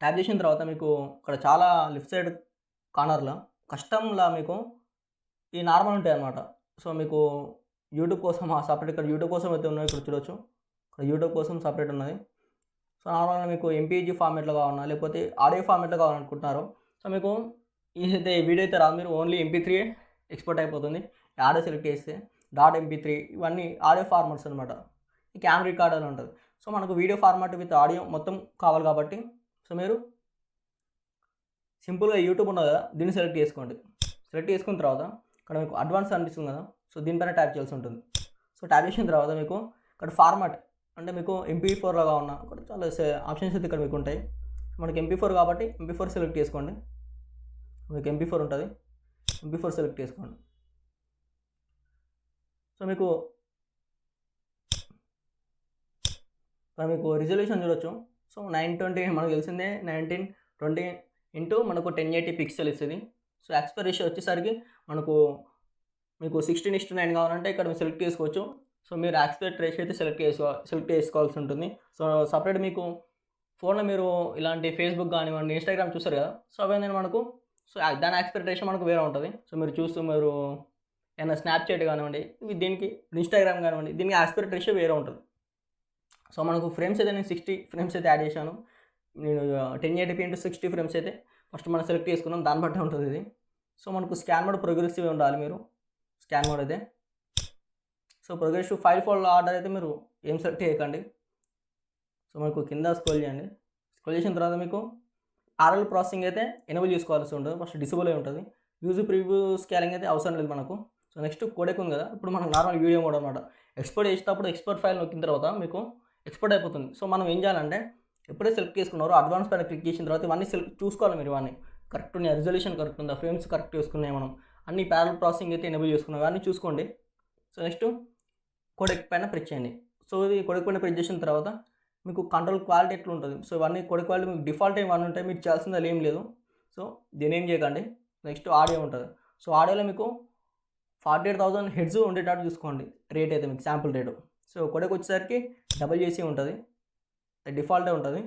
ట్యాప్ చేసిన తర్వాత మీకు ఇక్కడ చాలా లెఫ్ట్ సైడ్ కార్నర్లో కస్టమ్లా మీకు ఈ నార్మల్ ఉంటాయి అన్నమాట. సో మీకు యూట్యూబ్ కోసం సపరేట్ ఇక్కడ యూట్యూబ్ కోసం అయితే ఉన్నాయి. ఇక్కడ చూడవచ్చు ఇక్కడ యూట్యూబ్ కోసం సపరేట్ ఉన్నది. సో నార్మల్గా మీకు ఎంపీజీ ఫార్మేట్లో కావాలన్నా లేకపోతే ఆడియో ఫార్మేట్లో కావాలనుకుంటున్నారు. సో మీకు ఇదైతే వీడియో అయితే రాదు, మీరు ఓన్లీ MP3 ఎక్స్పోర్ట్ అయిపోతుంది. ఆడియో సెలెక్ట్ చేస్తే .mp3 ఇవన్నీ ఆడియో ఫార్మాట్స్ అనమాట. ఈ క్యామ్ రికార్డర్ ఉంటుంది. సో మనకు వీడియో ఫార్మాట్ విత్ ఆడియో మొత్తం కావాలి కాబట్టి సో మీరు సింపుల్గా యూట్యూబ్ ఉన్నది కదా దీన్ని సెలెక్ట్ చేసుకోండి. సెలెక్ట్ చేసుకున్న తర్వాత ఇక్కడ మీకు అడ్వాన్స్ అనిపిస్తుంది కదా, సో దీనిపైన ట్యాప్ చేయాల్సి ఉంటుంది. సో ట్యాప్ చేసిన తర్వాత మీకు ఇక్కడ ఫార్మాట్ అంటే మీకు MP4లాగా ఉన్న ఇక్కడ చాలా ఆప్షన్స్ అయితే ఇక్కడ మీకు ఉంటాయి. మనకి MP4 కాబట్టి MP4 సెలెక్ట్ చేసుకోండి. మీకు MP4 ఉంటుంది, MP4 సెలెక్ట్ చేసుకోండి. సో మీకు రిజల్యూషన్ చూడొచ్చు. సో 920 మనకు తెలిసిందే 1920 ఇంటూ మనకు 1080 పిక్సెల్ ఇస్తుంది. సో యాస్పెక్ట్ రేషియో వచ్చేసరికి మీకు 16:9 కావాలంటే ఇక్కడ మీరు సెలెక్ట్ చేసుకోవచ్చు. సో మీరు యాస్పెక్ట్ రేషియో అయితే సెలెక్ట్ చేసుకోవాల్సి ఉంటుంది. సో సపరేట్ మీకు ఫోన్లో మీరు ఇలాంటి ఫేస్బుక్ కానివ్వండి, ఇన్స్టాగ్రామ్ చూస్తారు కదా, సో అవన్నీ మనకు సో దాని యాస్పెక్ట్ రేషియో మనకు వేరే ఉంటుంది. సో మీరు ఏమైనా స్నాప్చాట్ కానివ్వండి, దీనికి ఇన్స్టాగ్రామ్ కానివ్వండి, దీనికి యాస్పెక్ట్ రేషియో వేరే ఉంటుంది. సో మనకు ఫ్రేమ్స్ అయితే నేను 60 ఫ్రేమ్స్ అయితే యాడ్ చేశాను. నేను 1080p ఇంటూ 60 ఫ్రేమ్స్ అయితే ఫస్ట్ మనం సెలెక్ట్ చేసుకున్నాం, దాన్ని బట్టే ఉంటుంది ఇది. సో మనకు స్కాన్ మోడ్ ప్రోగ్రెసివ్ ఉండాలి. మీరు స్కాన్ మోడ్ అయితే so progressive file fold order అయితే మీరు ఏం సెలెక్ట్ చేయకండి. సో మనకు కింద స్క్రోల్ చేయండి. స్క్రోల్ చేసిన తర్వాత మీకు RL ప్రాసెసింగ్ అయితే ఎనేబుల్ చేసుకోవాల్సి ఉంటుంది. ఫస్ట్ డిసేబుల్ అయి ఉంటుంది. యూజ్ ప్రివ్యూ స్కానింగ్ అయితే అవసరం లేదు మనకు. సో నెక్స్ట్ కోడెక్ ఉంది కదా, ఇప్పుడు మనకు నార్మల్ వీడియో మోడ్ అనమాట. ఎక్స్పోర్ట్ చేసేటప్పుడు ఎక్స్పోర్ట్ ఫైల్ నొక్కిన తర్వాత మీకు ఎక్స్పోర్ట్ అయిపోతుంది. సో మనం ఏం చేయాలంటే ఎప్పుడైతే సెలెక్ట్ చేసుకున్నారో అడ్వాన్స్ పైన క్లిక్ చేసిన తర్వాత ఇవన్నీ చూసుకోవాలి. మీరు ఇవన్నీ కరెక్ట్ ఉన్నాయి, రిజల్యూషన్ కరెక్ట్ ఉందా, ఫ్రేమ్స్ కరెక్ట్ చేసుకున్నాయి, మనం అన్ని ప్యారల్ ప్రాసెసింగ్ అయితే ఎనేబుల్ చేసుకున్నాం, ఇవన్నీ చూసుకోండి. సో నెక్స్ట్ కోడెక్ పైన ప్రెస్ చేయండి. సో ఇది కోడెక్ పైన ప్రెస్ చేసిన తర్వాత మీకు కంట్రోల్ క్వాలిటీ ఎట్లా ఉంటుంది. సో ఇవన్నీ కోడెక్ క్వాలిటీ మీకు డిఫాల్ట్ ఇవన్నీ ఉంటాయి, మీరు చేయాల్సింది అది ఏం లేదు. సో దీని ఏం చేయకండి. నెక్స్ట్ ఆడియో ఉంటుంది. సో ఆడియోలో మీకు 48,000 హెడ్స్ ఉండేటట్టు చూసుకోండి. రేట్ అయితే మీకు శాంపుల్ రేటు. సో కోడెక్ వచ్చేసరికి డబుల్ చేసి ఉంటుంది, డిఫాల్టే ఉంటుంది.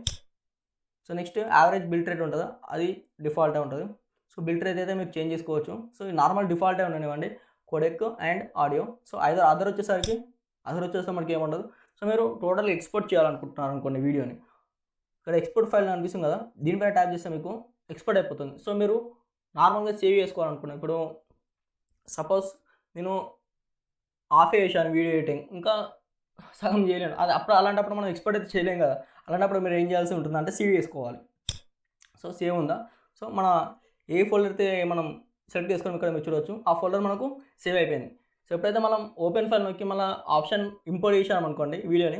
So next average built rate ఉంటుందా, అది డిఫాల్టే ఉంటుంది. సో బిల్ట్ రేట్ అయితే మీరు చేంజ్ చేసుకోవచ్చు. సో ఈ నార్మల్ డిఫాల్టే ఉండనివ్వండి codec and audio. So other వచ్చేసరికి వచ్చేస్తే మనకి ఏముండదు. సో మీరు టోటల్ ఎక్స్పోర్ట్ చేయాలనుకుంటున్నారు అనుకోండి వీడియోని, ఇక్కడ ఎక్స్పోర్ట్ ఫైల్ అనిపిస్తుంది కదా, దీనిపైన ట్యాప్ చేస్తే మీకు ఎక్స్పోర్ట్ అయిపోతుంది. సో మీరు నార్మల్గా సేవ్ చేసుకోవాలనుకున్నాను. ఇప్పుడు సపోజ్ నేను ఆఫే చేశాను వీడియో ఎడిటింగ్, ఇంకా సగం చేయలేను, అది అలాంటప్పుడు మనం ఎక్స్పోర్ట్ అయితే చేయలేం కదా. అలాంటప్పుడు మీరు ఏం చేయాల్సి ఉంటుంది అంటే సేవ్ చేసుకోవాలి. సో సేవ్ ఉందా, సో మన ఏ ఫోల్డర్ అయితే మనం సెలెక్ట్ చేసుకొని ఇక్కడ మీరు చూడవచ్చు, ఆ ఫోల్డర్ మనకు సేవ్ అయిపోయింది. సో ఎప్పుడైతే మనం ఓపెన్ ఫైల్ నొక్కి మళ్ళీ ఆప్షన్ ఇంపోర్ట్ చేసామనుకోండి వీడియోని,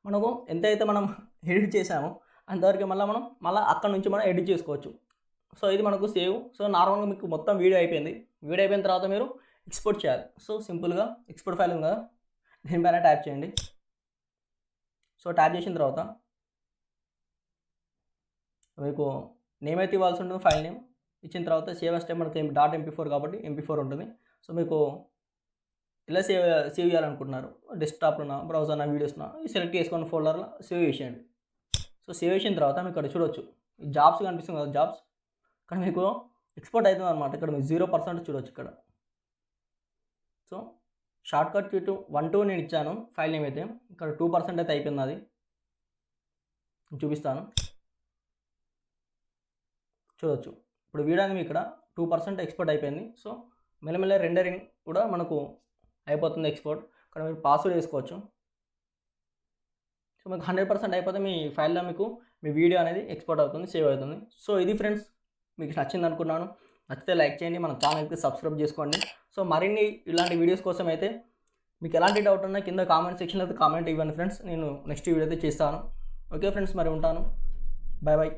మనకు ఎంతైతే మనం ఎడిట్ చేసామో అంతవరకు మళ్ళీ అక్కడ నుంచి మనం ఎడిట్ చేసుకోవచ్చు. సో ఇది మనకు సేవ్. సో నార్మల్గా మీకు మొత్తం వీడియో అయిపోయింది. వీడియో అయిపోయిన తర్వాత మీరు ఎక్స్పోర్ట్ చేయాలి. సో సింపుల్గా ఎక్స్పోర్ట్ ఫైల్ ఉంది కదా, దీనిపైన ట్యాప్ చేయండి. సో ట్యాప్ చేసిన తర్వాత మీకు నేమ్ అయితే ఇవ్వాల్సి ఉంటుంది, ఫైల్ నేమ్ ఇచ్చిన తర్వాత సేవ్ as టైప్ మనకి .mp4 కాబట్టి mp4 ఉంటుంది. సో మీకు ఇలా సేవ్ చేయాలనుకుంటున్నారు, డెస్క్టాప్లోనా బ్రౌజర్నా వీడియోస్నా సెలెక్ట్ చేసుకున్న ఫోల్డర్లో సేవ్ చేసేయండి. సో సేవ్ చేసిన తర్వాత మీకు ఇక్కడ చూడొచ్చు జాబ్స్ కనిపిస్తుంది కదా, జాబ్స్ కానీ మీకు ఎక్స్పోర్ట్ అవుతుంది అనమాట. ఇక్కడ మీకు 0% చూడొచ్చు ఇక్కడ. సో షార్ట్ కట్ కీ 1 నేను ఇచ్చాను, ఫైల్ నేమ్ అయితే ఇక్కడ 2% అయితే అయిపోయింది. అది చూపిస్తాను, చూడొచ్చు. ఇప్పుడు వీడియో అనేది ఇక్కడ 2% ఎక్స్పోర్ట్ అయిపోయింది. సో మెల్లమెల్ల రెండరింగ్ కూడా మనకు అయిపోతుంది ఎక్స్పోర్ట్. ఇక్కడ మీరు పాస్వర్డ్ వేసుకోవచ్చు. సో మీకు 100% అయిపోతే మీ ఫైల్లో మీకు మీ వీడియో అనేది ఎక్స్పోర్ట్ అవుతుంది, సేవ్ అవుతుంది. సో ఇది ఫ్రెండ్స్, మీకు నచ్చింది అనుకున్నాను. నచ్చితే లైక్ చేయండి, మన ఛానల్కి సబ్స్క్రైబ్ చేసుకోండి. సో మరిన్ని ఇలాంటి వీడియోస్ కోసం అయితే మీకు ఎలాంటి డౌట్ ఉన్నా కింద కామెంట్ సెక్షన్లో అయితే కామెంట్ ఇవ్వండి ఫ్రెండ్స్, నేను నెక్స్ట్ వీడియో అయితే చేస్తాను. ఓకే ఫ్రెండ్స్, మరి ఉంటాను. Bye bye.